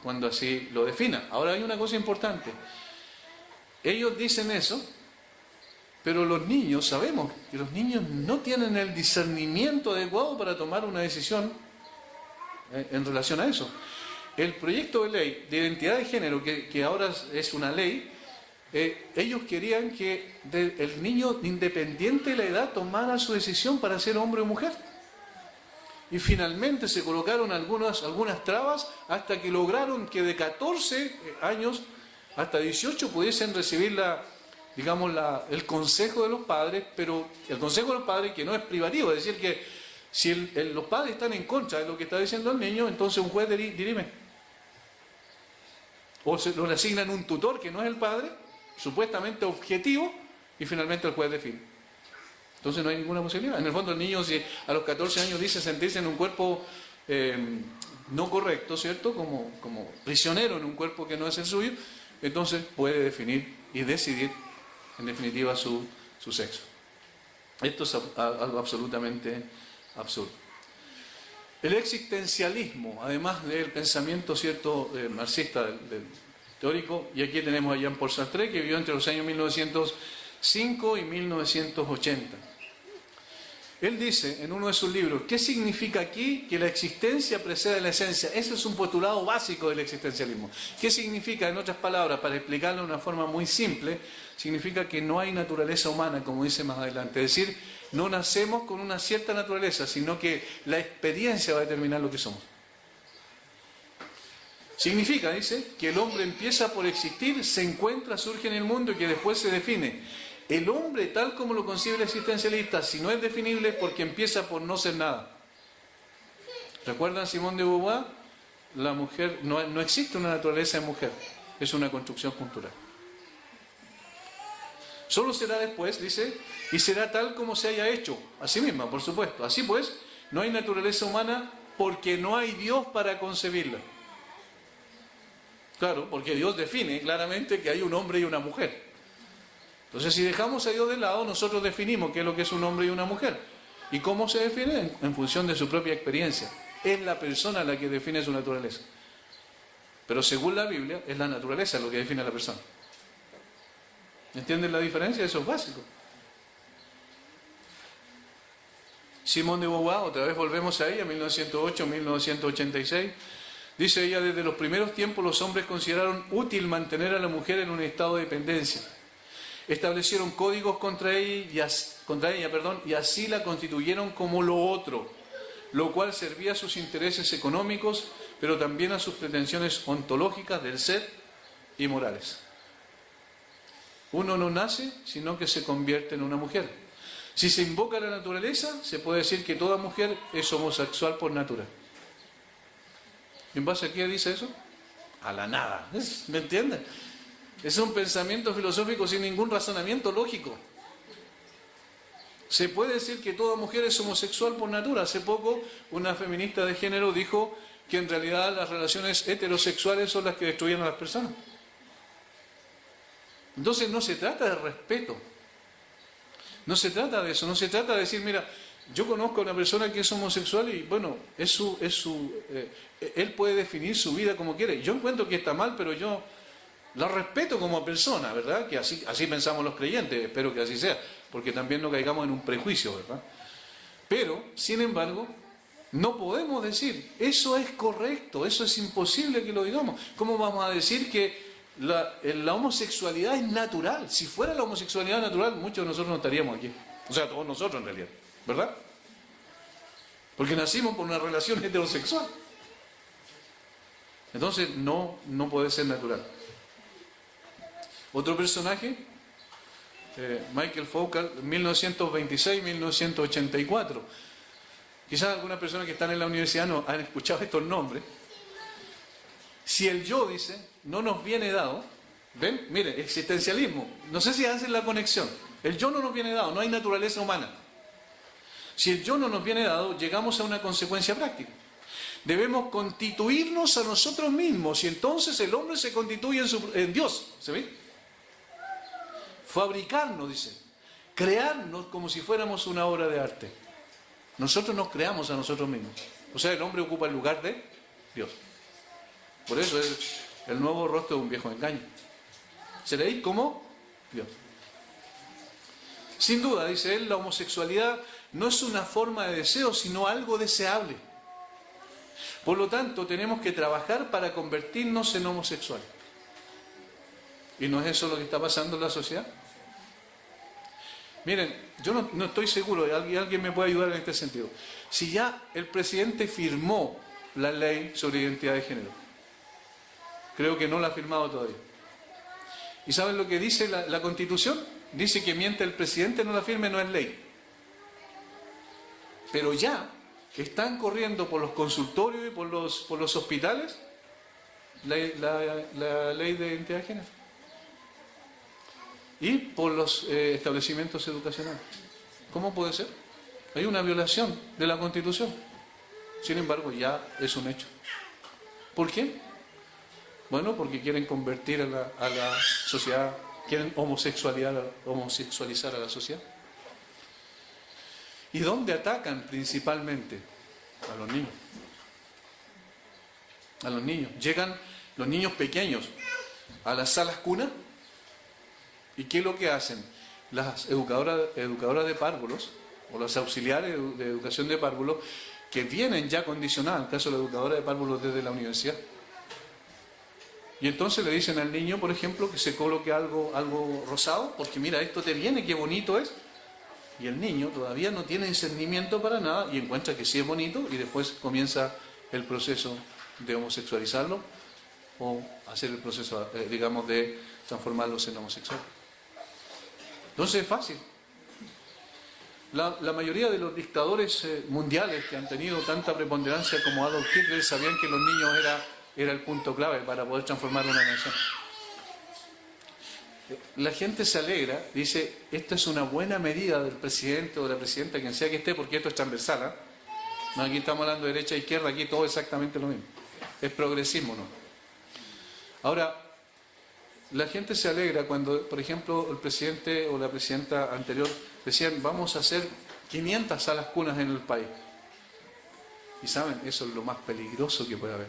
Speaker 1: cuando así lo defina. Ahora hay una cosa importante. Ellos dicen eso, pero los niños, sabemos que los niños no tienen el discernimiento adecuado para tomar una decisión en relación a eso. El proyecto de ley de identidad de género, que ahora es una ley, ellos querían que el niño, independiente de la edad, tomara su decisión para ser hombre o mujer. Y finalmente se colocaron algunas trabas hasta que lograron que de 14 años hasta 18 pudiesen recibir el consejo de los padres, pero el consejo de los padres que no es privativo, es decir, que si los padres están en contra de lo que está diciendo el niño, entonces un juez dirime. O le asignan un tutor que no es el padre, supuestamente objetivo, y finalmente el juez define. Entonces no hay ninguna posibilidad. En el fondo el niño, si a los 14 años dice sentirse en un cuerpo no correcto, ¿cierto? Como prisionero en un cuerpo que no es el suyo, entonces puede definir y decidir, en definitiva, su sexo. Esto es algo absolutamente absurdo. El existencialismo, además del pensamiento, ¿cierto?, marxista, del teórico, y aquí tenemos a Jean-Paul Sartre, que vivió entre los años 1905 y 1980. Él dice en uno de sus libros, ¿qué significa aquí que la existencia precede a la esencia? Ese es un postulado básico del existencialismo. ¿Qué significa, en otras palabras, para explicarlo de una forma muy simple? Significa que no hay naturaleza humana, como dice más adelante. Es decir, no nacemos con una cierta naturaleza, sino que la experiencia va a determinar lo que somos. Significa, dice, que el hombre empieza por existir, se encuentra, surge en el mundo y que después se define. El hombre, tal como lo concibe el existencialista, si no es definible es porque empieza por no ser nada. ¿Recuerdan Simone de Beauvoir? La mujer, no existe una naturaleza de mujer, es una construcción cultural. Solo será después, dice, y será tal como se haya hecho, a sí misma, por supuesto. Así pues, no hay naturaleza humana porque no hay Dios para concebirla. Claro, porque Dios define claramente que hay un hombre y una mujer. Entonces, si dejamos a Dios de lado, nosotros definimos qué es lo que es un hombre y una mujer. ¿Y cómo se define? En función de su propia experiencia. Es la persona la que define su naturaleza. Pero según la Biblia, es la naturaleza lo que define a la persona. ¿Entienden la diferencia? Eso es básico. Simone de Beauvoir, otra vez volvemos a ella, 1908-1986. Dice ella, desde los primeros tiempos los hombres consideraron útil mantener a la mujer en un estado de dependencia. Establecieron códigos contra ella, y así la constituyeron como lo otro, lo cual servía a sus intereses económicos, pero también a sus pretensiones ontológicas del ser y morales. Uno no nace, sino que se convierte en una mujer. Si se invoca la naturaleza, se puede decir que toda mujer es homosexual por natura. ¿En base a qué dice eso? A la nada. ¿Me entienden? Es un pensamiento filosófico sin ningún razonamiento lógico. Se puede decir que toda mujer es homosexual por natura. Hace poco una feminista de género dijo que en realidad las relaciones heterosexuales son las que destruyen a las personas. Entonces no se trata de respeto. No se trata de eso. No se trata de decir, mira, yo conozco a una persona que es homosexual y bueno, él puede definir su vida como quiere. Yo encuentro que está mal, pero yo la respeto como persona, ¿verdad? Que así pensamos los creyentes, espero que así sea, porque también no caigamos en un prejuicio, ¿verdad? Pero, sin embargo, no podemos decir, eso es correcto, eso es imposible que lo digamos. ¿Cómo vamos a decir que la homosexualidad es natural? Si fuera la homosexualidad natural, muchos de nosotros no estaríamos aquí. O sea, todos nosotros en realidad, ¿verdad? Porque nacimos por una relación heterosexual. Entonces, no puede ser natural. Otro personaje, Michael Foucault, 1926-1984. Quizás algunas personas que están en la universidad no han escuchado estos nombres. Si el yo, dice, no nos viene dado, ¿ven? Mire, existencialismo, no sé si hacen la conexión. El yo no nos viene dado, no hay naturaleza humana. Si el yo no nos viene dado, llegamos a una consecuencia práctica. Debemos constituirnos a nosotros mismos y entonces el hombre se constituye en Dios. ¿Se ve? Fabricarnos, dice, crearnos como si fuéramos una obra de arte. Nosotros nos creamos a nosotros mismos. O sea, el hombre ocupa el lugar de Dios. Por eso es el nuevo rostro de un viejo engaño. Seréis como Dios. Sin duda, dice él, la homosexualidad no es una forma de deseo, sino algo deseable. Por lo tanto, tenemos que trabajar para convertirnos en homosexuales. ¿Y no es eso lo que está pasando en la sociedad? Miren, yo no estoy seguro, alguien me puede ayudar en este sentido. Si ya el presidente firmó la ley sobre identidad de género, creo que no la ha firmado todavía. ¿Y saben lo que dice la Constitución? Dice que mientras el presidente no la firme no es ley. Pero ya están corriendo por los consultorios y por los hospitales la ley de identidad de género y por los establecimientos educacionales. ¿Cómo puede ser? Hay una violación de la Constitución. Sin embargo, ya es un hecho. ¿Por qué? Bueno, porque quieren convertir a la sociedad, quieren homosexualizar a la sociedad. ¿Y dónde atacan principalmente? A los niños. A los niños. Llegan los niños pequeños a las salas cunas. ¿Y qué es lo que hacen? Las educadoras de párvulos o las auxiliares de educación de párvulos, que vienen ya condicionadas, en el caso de la educadora de párvulos desde la universidad. Y entonces le dicen al niño, por ejemplo, que se coloque algo rosado, porque mira, esto te viene, qué bonito es. Y el niño todavía no tiene discernimiento para nada y encuentra que sí es bonito y después comienza el proceso de homosexualizarlo o hacer el proceso, digamos, de transformarlos en homosexuales. Entonces es fácil. La mayoría de los dictadores mundiales que han tenido tanta preponderancia como Adolf Hitler sabían que los niños era el punto clave para poder transformar una nación. La gente se alegra, dice, esta es una buena medida del presidente o de la presidenta, quien sea que esté, porque esto es transversal, ¿eh? No, aquí estamos hablando de derecha e izquierda, aquí todo exactamente lo mismo. Es progresismo, ¿no? Ahora, la gente se alegra cuando, por ejemplo, el presidente o la presidenta anterior decían, vamos a hacer 500 salas cunas en el país. Y saben, eso es lo más peligroso que puede haber.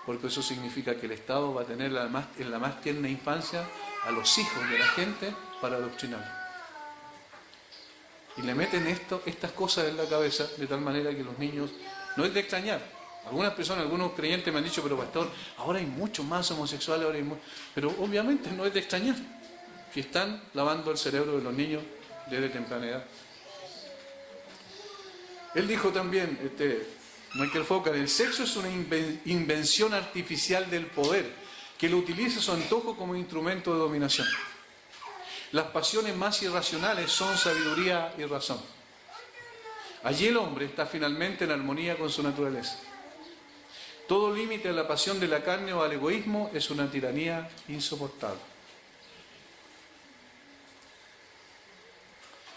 Speaker 1: Porque eso significa que el Estado va a tener en la más tierna infancia a los hijos de la gente para adoctrinarlos. Y le meten estas cosas en la cabeza de tal manera que los niños, no es de extrañar. Algunas personas, algunos creyentes me han dicho, pero pastor, ahora hay muchos más homosexuales, pero obviamente no es de extrañar, que están lavando el cerebro de los niños desde temprana edad. Él dijo también, Michael Foucault, el sexo es una invención artificial del poder, que lo utiliza a su antojo como instrumento de dominación. Las pasiones más irracionales son sabiduría y razón. Allí el hombre está finalmente en armonía con su naturaleza. Todo límite a la pasión de la carne o al egoísmo es una tiranía insoportable.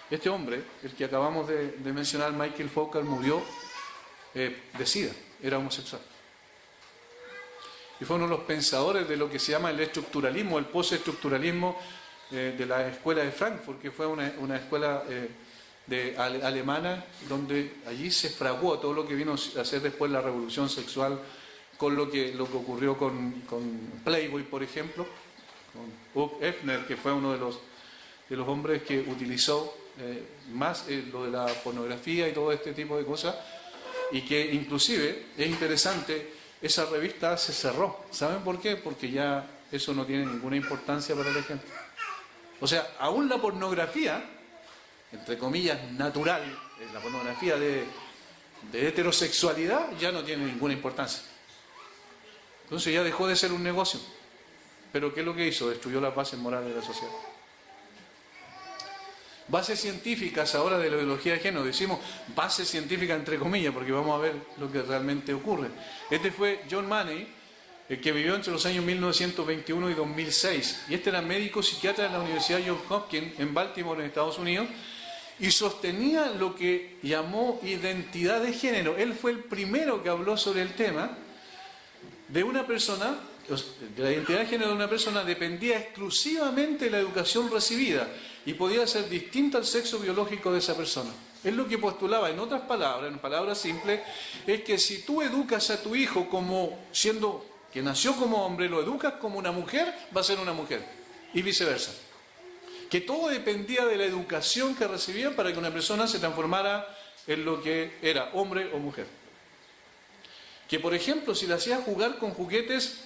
Speaker 1: Este hombre, el que acabamos de mencionar, Michael Foucault, murió de SIDA, era homosexual. Y fue uno de los pensadores de lo que se llama el estructuralismo, el postestructuralismo de la escuela de Frankfurt, que fue una escuela alemana, donde allí se fraguó todo lo que vino a ser después la revolución sexual, con lo que ocurrió con Playboy, por ejemplo, con Hugh Hefner, que fue uno de los hombres que utilizó más lo de la pornografía y todo este tipo de cosas, y que inclusive, es interesante, esa revista se cerró. ¿Saben por qué? Porque ya eso no tiene ninguna importancia para la gente. O sea, aún la pornografía, entre comillas, natural, la pornografía de heterosexualidad, ya no tiene ninguna importancia. Entonces ya dejó de ser un negocio. ¿Pero qué es lo que hizo? Destruyó las bases morales de la sociedad. Bases científicas ahora de la ideología de género, decimos bases científicas entre comillas, porque vamos a ver lo que realmente ocurre. Este fue John Money, el que vivió entre los años 1921 y 2006. Y este era médico psiquiatra de la Universidad Johns Hopkins en Baltimore, en Estados Unidos, y sostenía lo que llamó identidad de género. Él fue el primero que habló sobre el tema de una persona, de la identidad de género de una persona dependía exclusivamente de la educación recibida y podía ser distinta al sexo biológico de esa persona. Él lo que postulaba, en otras palabras, en palabras simples, es que si tú educas a tu hijo como siendo que nació como hombre, lo educas como una mujer, va a ser una mujer, y viceversa. Que todo dependía de la educación que recibía para que una persona se transformara en lo que era, hombre o mujer. Que, por ejemplo, si le hacías jugar con juguetes,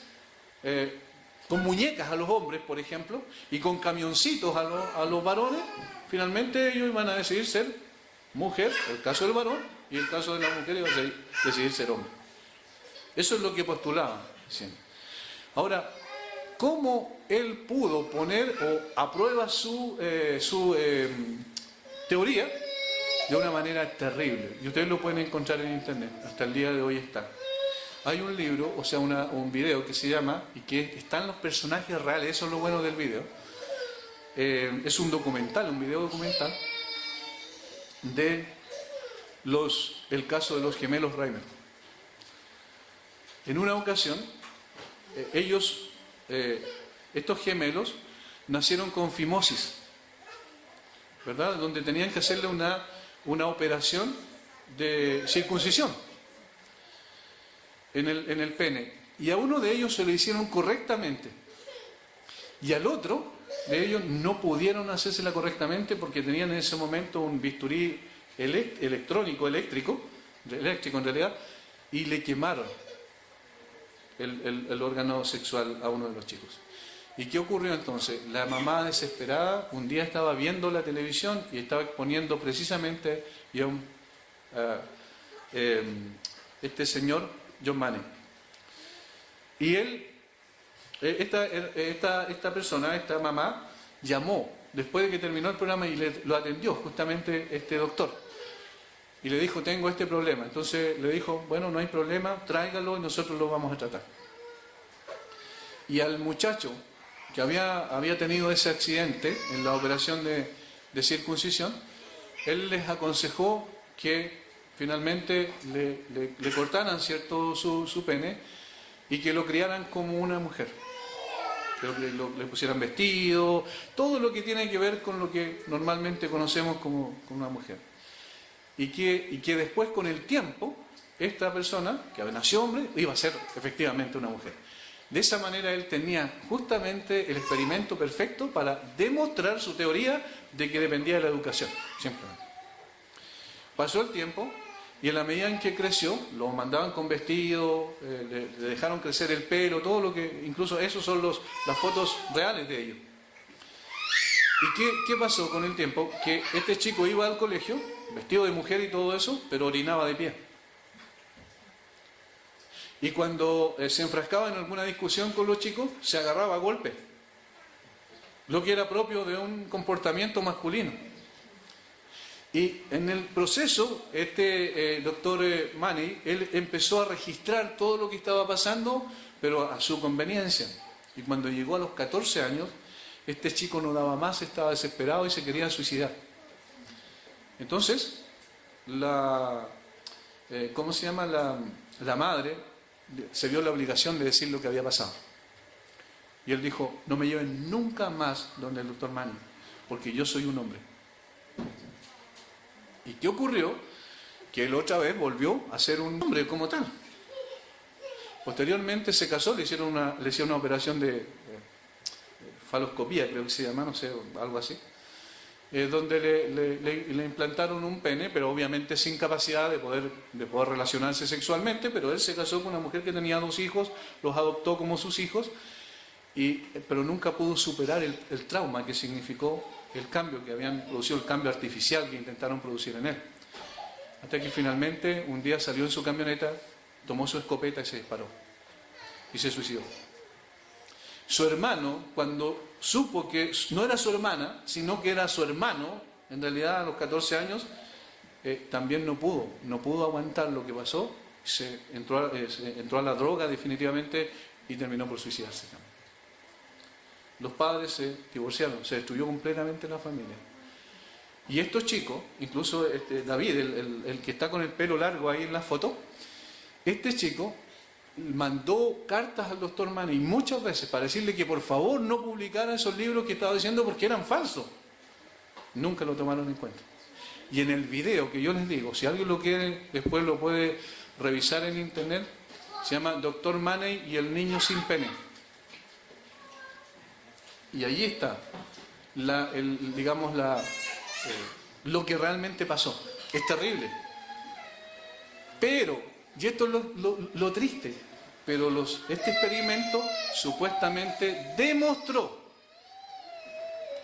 Speaker 1: con muñecas a los hombres, por ejemplo, y con camioncitos a los varones, finalmente ellos iban a decidir ser mujer, el caso del varón, y el caso de la mujer iba a decidir ser hombre. Eso es lo que postulaban. Ahora, ¿cómo él pudo poner a prueba su teoría? De una manera terrible. Y ustedes lo pueden encontrar en internet. Hasta el día de hoy está. hay un libro, o sea, un video que se llama, y que están los personajes reales, eso es lo bueno del video. Es un documental, un video documental de el caso de los gemelos Reimer. En una ocasión, estos gemelos nacieron con fimosis, ¿verdad? Donde tenían que hacerle una operación de circuncisión en el pene. Y a uno de ellos se lo hicieron correctamente. Y al otro de ellos no pudieron hacérsela correctamente porque tenían en ese momento un bisturí eléctrico en realidad, y le quemaron el órgano sexual a uno de los chicos. ¿Y qué ocurrió entonces? La mamá desesperada un día estaba viendo la televisión y estaba exponiendo precisamente este señor John Money. Y él, esta persona, esta mamá, llamó después de que terminó el programa y lo atendió justamente este doctor. Y le dijo, tengo este problema. Entonces le dijo, bueno, no hay problema, tráigalo y nosotros lo vamos a tratar. Y al muchacho que había tenido ese accidente en la operación de circuncisión, él les aconsejó que finalmente le cortaran, ¿cierto?, su pene y que lo criaran como una mujer. Que le pusieran vestido, todo lo que tiene que ver con lo que normalmente conocemos como una mujer. Y que después, con el tiempo, esta persona, que nació hombre, iba a ser efectivamente una mujer. De esa manera él tenía justamente el experimento perfecto para demostrar su teoría de que dependía de la educación, simplemente. Pasó el tiempo y en la medida en que creció, lo mandaban con vestido, le dejaron crecer el pelo, todo lo que, incluso esos son las fotos reales de ellos. ¿Y qué pasó con el tiempo? Que este chico iba al colegio, vestido de mujer y todo eso, pero orinaba de pie. Y cuando se enfrascaba en alguna discusión con los chicos, se agarraba a golpes, lo que era propio de un comportamiento masculino. Y en el proceso, este doctor Money, él empezó a registrar todo lo que estaba pasando, pero a su conveniencia. Y cuando llegó a los 14 años, este chico no daba más, estaba desesperado y se quería suicidar. Entonces, la madre se vio la obligación de decir lo que había pasado. Y él dijo, no me lleven nunca más donde el doctor Money, porque yo soy un hombre. ¿Y qué ocurrió? Que él otra vez volvió a ser un hombre como tal. Posteriormente se casó, le hicieron una operación de faloscopía, creo que se llama, no sé, algo así, donde le implantaron un pene, pero obviamente sin capacidad de poder relacionarse sexualmente, pero él se casó con una mujer que tenía 2 hijos, los adoptó como sus hijos, pero nunca pudo superar el trauma que significó el cambio que habían producido, el cambio artificial que intentaron producir en él. Hasta que finalmente un día salió en su camioneta, tomó su escopeta y se disparó. Y se suicidó. Su hermano, cuando supo que no era su hermana, sino que era su hermano, en realidad a los 14 años, también no pudo aguantar lo que pasó, entró a la droga definitivamente y terminó por suicidarse también. Los padres se divorciaron, se destruyó completamente la familia. Y estos chicos, incluso David, el que está con el pelo largo ahí en la foto, este chico mandó cartas al doctor Money muchas veces para decirle que por favor no publicara esos libros que estaba diciendo porque eran falsos. Nunca lo tomaron en cuenta. Y en el video que yo les digo, si alguien lo quiere, después lo puede revisar en internet, se llama Doctor Money y el niño sin pene. Y allí está lo que realmente pasó. Es terrible. Pero, y esto es lo triste, pero este experimento supuestamente demostró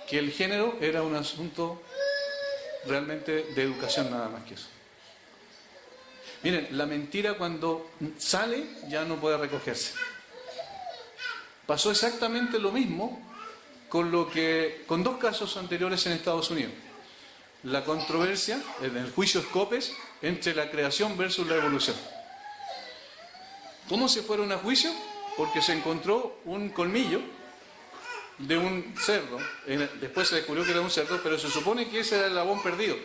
Speaker 1: que el género era un asunto realmente de educación, nada más que eso. Miren, la mentira cuando sale ya no puede recogerse. Pasó exactamente lo mismo con 2 casos anteriores en Estados Unidos. La controversia en el juicio Scopes entre la creación versus la evolución. ¿Cómo se fueron a juicio? Porque se encontró un colmillo de un cerdo. Después se descubrió que era un cerdo, pero se supone que ese era el labón perdido,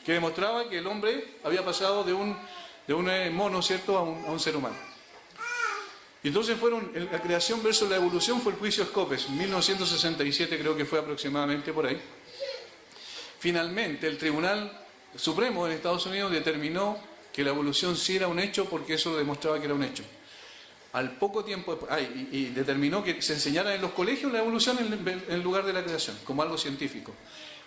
Speaker 1: que demostraba que el hombre había pasado de un mono, ¿cierto?, a un ser humano. Y entonces la creación versus la evolución fue el juicio Scopes, 1967 creo que fue aproximadamente por ahí. Finalmente el Tribunal Supremo en Estados Unidos determinó que la evolución sí era un hecho, porque eso demostraba que era un hecho. Al poco tiempo, y determinó que se enseñara en los colegios la evolución en lugar de la creación, como algo científico.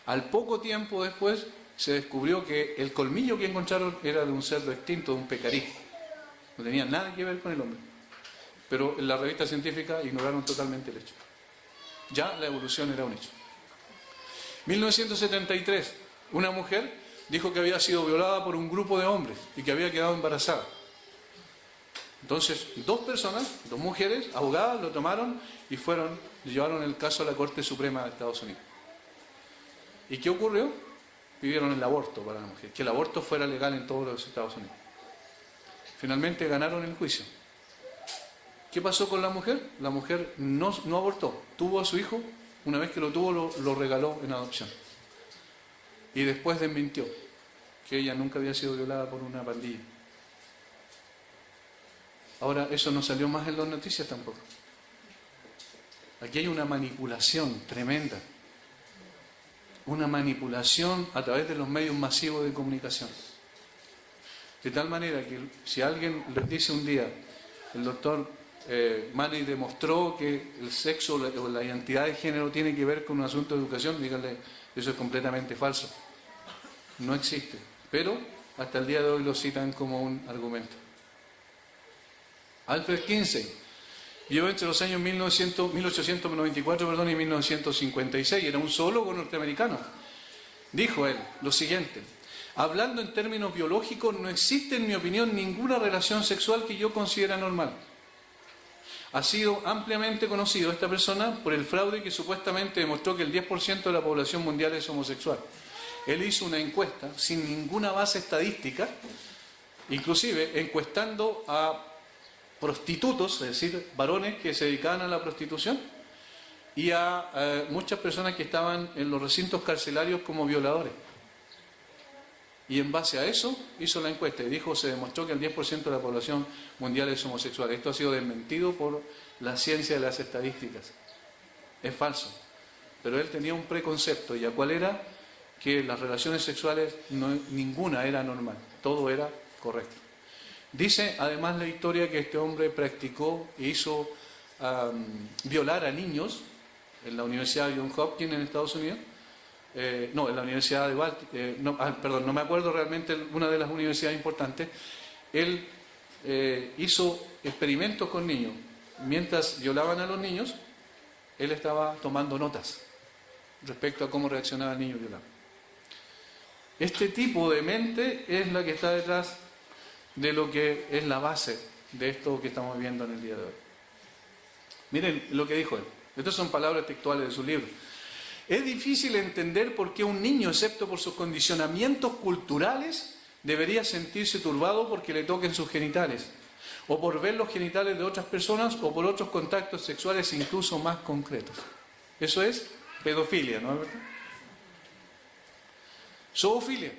Speaker 1: Al poco tiempo después se descubrió que el colmillo que encontraron era de un cerdo extinto, de un pecarí. No tenía nada que ver con el hombre. Pero en la revista científica ignoraron totalmente el hecho. Ya la evolución era un hecho. 1973, una mujer dijo que había sido violada por un grupo de hombres y que había quedado embarazada. Entonces, dos mujeres, abogadas, lo tomaron y llevaron el caso a la Corte Suprema de Estados Unidos. ¿Y qué ocurrió? Pidieron el aborto para la mujer, que el aborto fuera legal en todos los Estados Unidos. Finalmente ganaron el juicio. ¿Qué pasó con la mujer? La mujer no abortó, tuvo a su hijo, una vez que lo tuvo lo regaló en adopción. Y después desmintió que ella nunca había sido violada por una pandilla. Ahora, eso no salió más en las noticias tampoco. Aquí hay una manipulación tremenda. Una manipulación a través de los medios masivos de comunicación. De tal manera que si alguien les dice un día, el doctor Manning demostró que el sexo o la identidad de género tiene que ver con un asunto de educación, díganle, eso es completamente falso. No existe. Pero hasta el día de hoy lo citan como un argumento. Alfred Kinsey vivió entre los años 1894 y 1956, era un zoólogo norteamericano. Dijo él lo siguiente: hablando en términos biológicos, no existe en mi opinión ninguna relación sexual que yo considere normal. Ha sido ampliamente conocido esta persona por el fraude que supuestamente demostró que el 10% de la población mundial es homosexual. Él hizo una encuesta sin ninguna base estadística, inclusive encuestando a prostitutos, es decir, varones que se dedicaban a la prostitución, y a muchas personas que estaban en los recintos carcelarios como violadores. Y en base a eso hizo la encuesta y se demostró que el 10% de la población mundial es homosexual. Esto ha sido desmentido por la ciencia de las estadísticas. Es falso. Pero él tenía un preconcepto, ¿y a cuál era? Que las relaciones sexuales ninguna era normal, todo era correcto. Dice además la historia que este hombre practicó e hizo violar a niños en la Universidad de Johns Hopkins en Estados Unidos. En la Universidad de Baltimore, no me acuerdo realmente, una de las universidades importantes. Él hizo experimentos con niños. Mientras violaban a los niños, él estaba tomando notas respecto a cómo reaccionaba el niño violado. Este tipo de mente es la que está detrás de lo que es la base de esto que estamos viendo en el día de hoy. Miren lo que dijo él. Estas son palabras textuales de su libro. Es difícil entender por qué un niño, excepto por sus condicionamientos culturales, debería sentirse turbado porque le toquen sus genitales, o por ver los genitales de otras personas, o por otros contactos sexuales incluso más concretos. Eso es pedofilia, ¿no es verdad? Zoofilia.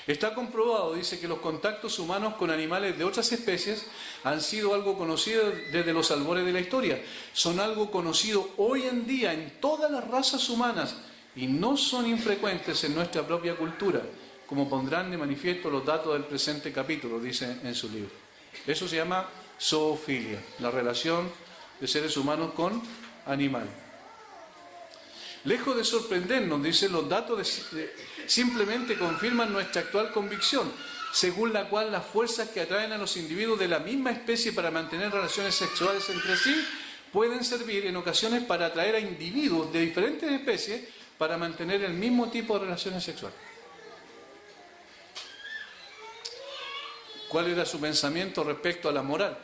Speaker 1: Está comprobado, dice, que los contactos humanos con animales de otras especies han sido algo conocido desde los albores de la historia. Son algo conocido hoy en día en todas las razas humanas y no son infrecuentes en nuestra propia cultura, como pondrán de manifiesto los datos del presente capítulo, dice en su libro. Eso se llama zoofilia, la relación de seres humanos con animales. Lejos de sorprendernos, dice, los datos simplemente confirman nuestra actual convicción, según la cual las fuerzas que atraen a los individuos de la misma especie para mantener relaciones sexuales entre sí pueden servir en ocasiones para atraer a individuos de diferentes especies para mantener el mismo tipo de relaciones sexuales. ¿Cuál era su pensamiento respecto a la moral?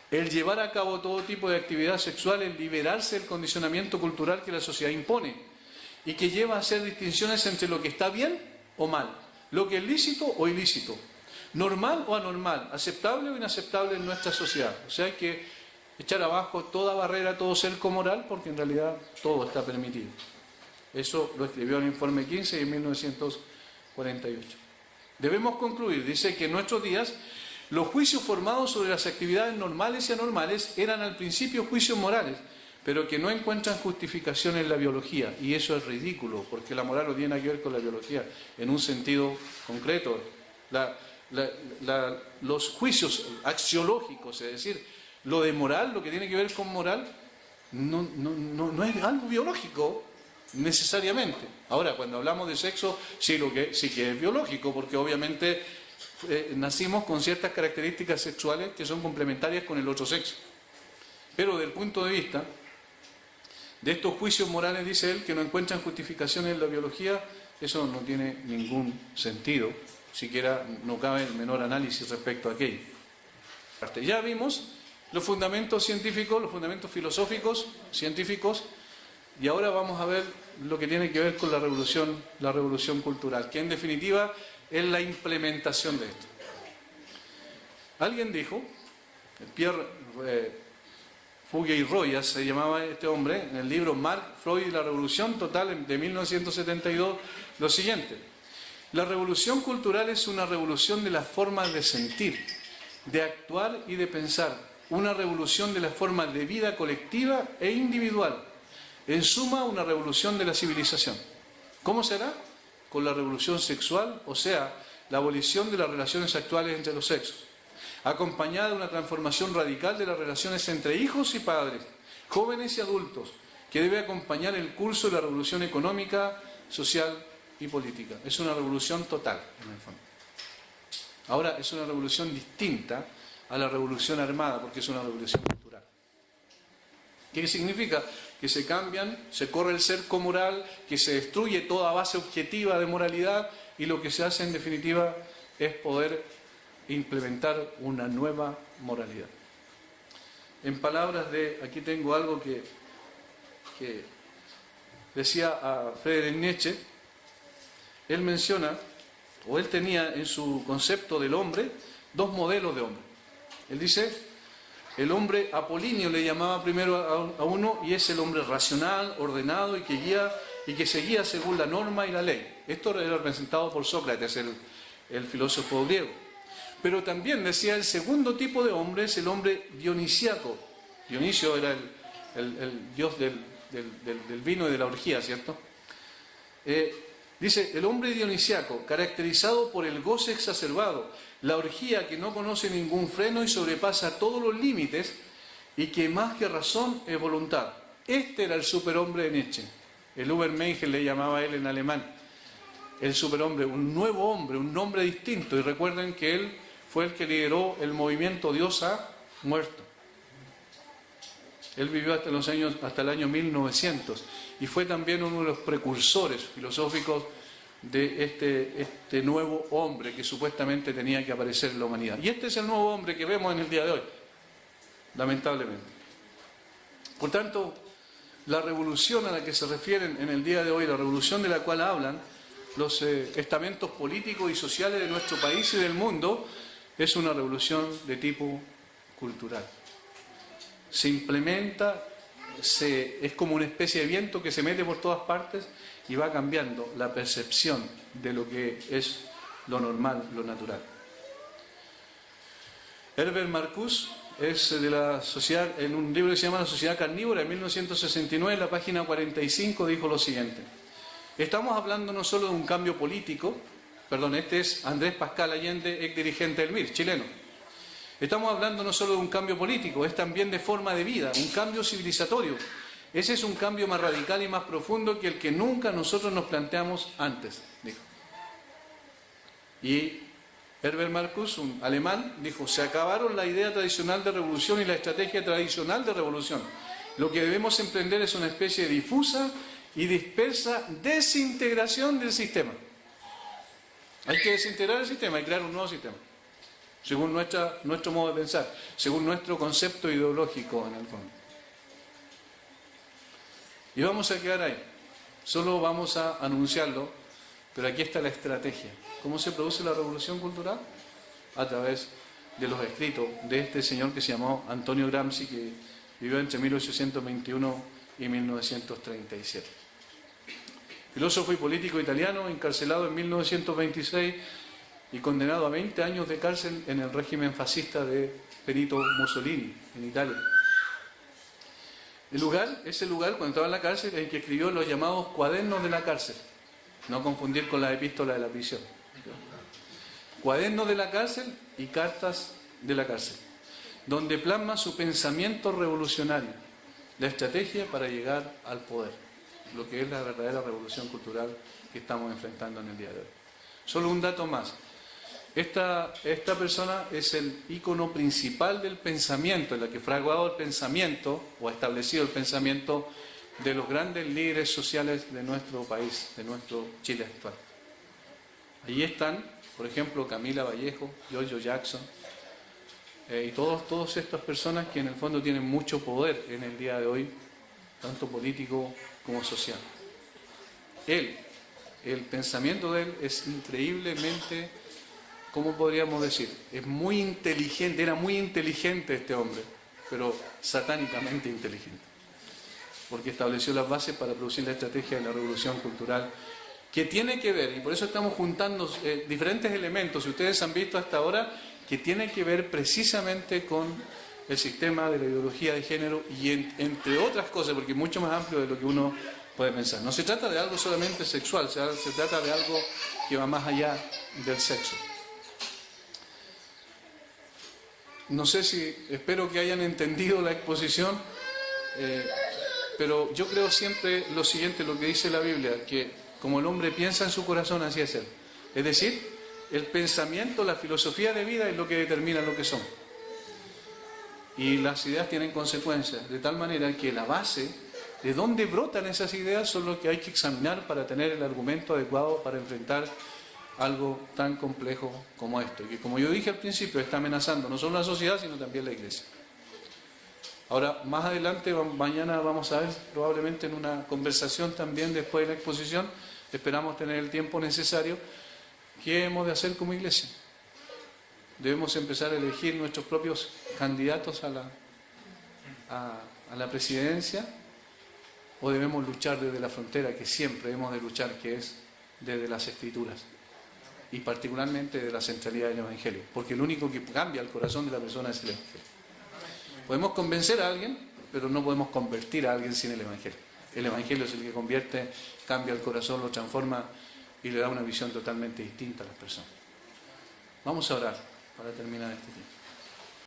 Speaker 1: El llevar a cabo todo tipo de actividad sexual es liberarse del condicionamiento cultural que la sociedad impone y que lleva a hacer distinciones entre lo que está bien o mal, lo que es lícito o ilícito. normal o anormal, aceptable o inaceptable en nuestra sociedad. O sea, hay que echar abajo toda barrera, todo cerco moral, porque en realidad todo está permitido. Eso lo escribió en el informe 15 en 1948. Debemos concluir, dice, que en nuestros días los juicios formados sobre las actividades normales y anormales eran al principio juicios morales, pero que no encuentran justificación en la biología. Y eso es ridículo, porque la moral no tiene nada que ver con la biología en un sentido concreto. Los juicios axiológicos, es decir, lo de moral, lo que tiene que ver con moral, no es algo biológico necesariamente. Ahora, cuando hablamos de sexo, sí que es biológico, porque obviamente nacimos con ciertas características sexuales que son complementarias con el otro sexo. Pero desde el punto de vista de estos juicios morales, dice él, que no encuentran justificación en la biología, eso no tiene ningún sentido, siquiera no cabe el menor análisis respecto a aquello. Ya vimos los fundamentos científicos, los fundamentos filosóficos, científicos, y ahora vamos a ver lo que tiene que ver con la revolución cultural, que en definitiva es la implementación de esto. Alguien dijo, Pierre Fouguier-Royas se llamaba este hombre, en el libro Marx, Freud y la Revolución Total de 1972, lo siguiente: la revolución cultural es una revolución de las formas de sentir, de actuar y de pensar, una revolución de las formas de vida colectiva e individual, en suma una revolución de la civilización. ¿Cómo será? Con la revolución sexual, o sea, la abolición de las relaciones actuales entre los sexos, acompañada de una transformación radical de las relaciones entre hijos y padres, jóvenes y adultos, que debe acompañar el curso de la revolución económica, social y política. Es una revolución total, en el fondo. Ahora, es una revolución distinta a la revolución armada, porque es una revolución cultural. ¿Qué significa? Que se cambian, se corre el cerco moral, que se destruye toda base objetiva de moralidad, y lo que se hace en definitiva es poder implementar una nueva moralidad. En palabras de, aquí tengo algo que decía a Friedrich Nietzsche, él menciona, o él tenía en su concepto del hombre, dos modelos de hombre. Él dice, el hombre apolíneo le llamaba primero a uno, y es el hombre racional, ordenado y que se guía según la norma y la ley. Esto era representado por Sócrates, el filósofo griego. Pero también decía, el segundo tipo de hombre es el hombre dionisíaco. Dionisio era el dios del vino y de la orgía, ¿cierto? Dice, el hombre dionisíaco, caracterizado por el goce exacerbado, la orgía que no conoce ningún freno y sobrepasa todos los límites, y que más que razón es voluntad. Este era el superhombre de Nietzsche. El Übermensch le llamaba él en alemán. El superhombre, un nuevo hombre, un nombre distinto. Y recuerden que él fue el que lideró el movimiento Dios ha muerto. Él vivió hasta el año 1900 y fue también uno de los precursores filosóficos de este nuevo hombre que supuestamente tenía que aparecer en la humanidad. Y este es el nuevo hombre que vemos en el día de hoy, lamentablemente. Por tanto, la revolución a la que se refieren en el día de hoy, la revolución de la cual hablan los estamentos políticos y sociales de nuestro país y del mundo, es una revolución de tipo cultural. Se implementa, es como una especie de viento que se mete por todas partes y va cambiando la percepción de lo que es lo normal, lo natural. Herbert Marcuse es de la sociedad, en un libro que se llama La Sociedad Carnívora, en 1969, en la página 45, dijo lo siguiente: estamos hablando no solo de un cambio político, este es Andrés Pascal Allende, ex dirigente del MIR, chileno. Estamos hablando no solo de un cambio político, es también de forma de vida, un cambio civilizatorio. Ese es un cambio más radical y más profundo que el que nunca nosotros nos planteamos antes, dijo. Y Herbert Marcuse, un alemán, dijo, se acabaron la idea tradicional de revolución y la estrategia tradicional de revolución. Lo que debemos emprender es una especie de difusa y dispersa desintegración del sistema. Hay que desintegrar el sistema y crear un nuevo sistema, según nuestro modo de pensar, según nuestro concepto ideológico en el fondo. Y vamos a quedar ahí, solo vamos a anunciarlo, pero aquí está la estrategia. ¿Cómo se produce la revolución cultural? a través de los escritos de este señor que se llamó Antonio Gramsci, que vivió entre 1821 y 1937. Filósofo y político italiano, encarcelado en 1926 y condenado a 20 años de cárcel en el régimen fascista de Benito Mussolini, en Italia. Ese lugar, cuando estaba en la cárcel, en que escribió los llamados cuadernos de la cárcel. No confundir con la epístola de la prisión. Cuadernos de la cárcel y cartas de la cárcel, donde plasma su pensamiento revolucionario, la estrategia para llegar al poder, lo que es la verdadera revolución cultural que estamos enfrentando en el día de hoy. Solo un dato más. Esta persona es el ícono principal del pensamiento, en la que ha fraguado el pensamiento o ha establecido el pensamiento de los grandes líderes sociales de nuestro país, de nuestro Chile actual. Allí están, por ejemplo, Camila Vallejo, Giorgio Jackson, y todas estas personas que en el fondo tienen mucho poder en el día de hoy, tanto político como social. El pensamiento de él es increíblemente, ¿cómo podríamos decir? Es muy inteligente, era muy inteligente este hombre, pero satánicamente inteligente, porque estableció las bases para producir la estrategia de la revolución cultural, que tiene que ver, y por eso estamos juntando diferentes elementos, si ustedes han visto hasta ahora, que tiene que ver precisamente con el sistema de la ideología de género y entre otras cosas, porque es mucho más amplio de lo que uno puede pensar. No se trata de algo solamente sexual, se trata de algo que va más allá del sexo. No sé espero que hayan entendido la exposición, pero yo creo siempre lo siguiente, lo que dice la Biblia, que como el hombre piensa en su corazón, así es él. Es decir, el pensamiento, la filosofía de vida es lo que determina lo que son. Y las ideas tienen consecuencias, de tal manera que la base, de dónde brotan esas ideas, son lo que hay que examinar para tener el argumento adecuado para enfrentar algo tan complejo como esto. Y que, como yo dije al principio, está amenazando no solo la sociedad, sino también la Iglesia. Ahora, más adelante, mañana vamos a ver, probablemente en una conversación también después de la exposición, esperamos tener el tiempo necesario. ¿Qué hemos de hacer como Iglesia? ¿Debemos empezar a elegir nuestros propios candidatos a la presidencia? ¿O debemos luchar desde la frontera que siempre hemos de luchar, que es desde las Escrituras? Y particularmente de la centralidad del Evangelio. Porque el único que cambia el corazón de la persona es el Evangelio. Podemos convencer a alguien, pero no podemos convertir a alguien sin el Evangelio. El Evangelio es el que convierte, cambia el corazón, lo transforma y le da una visión totalmente distinta a las personas. Vamos a orar para terminar este tiempo.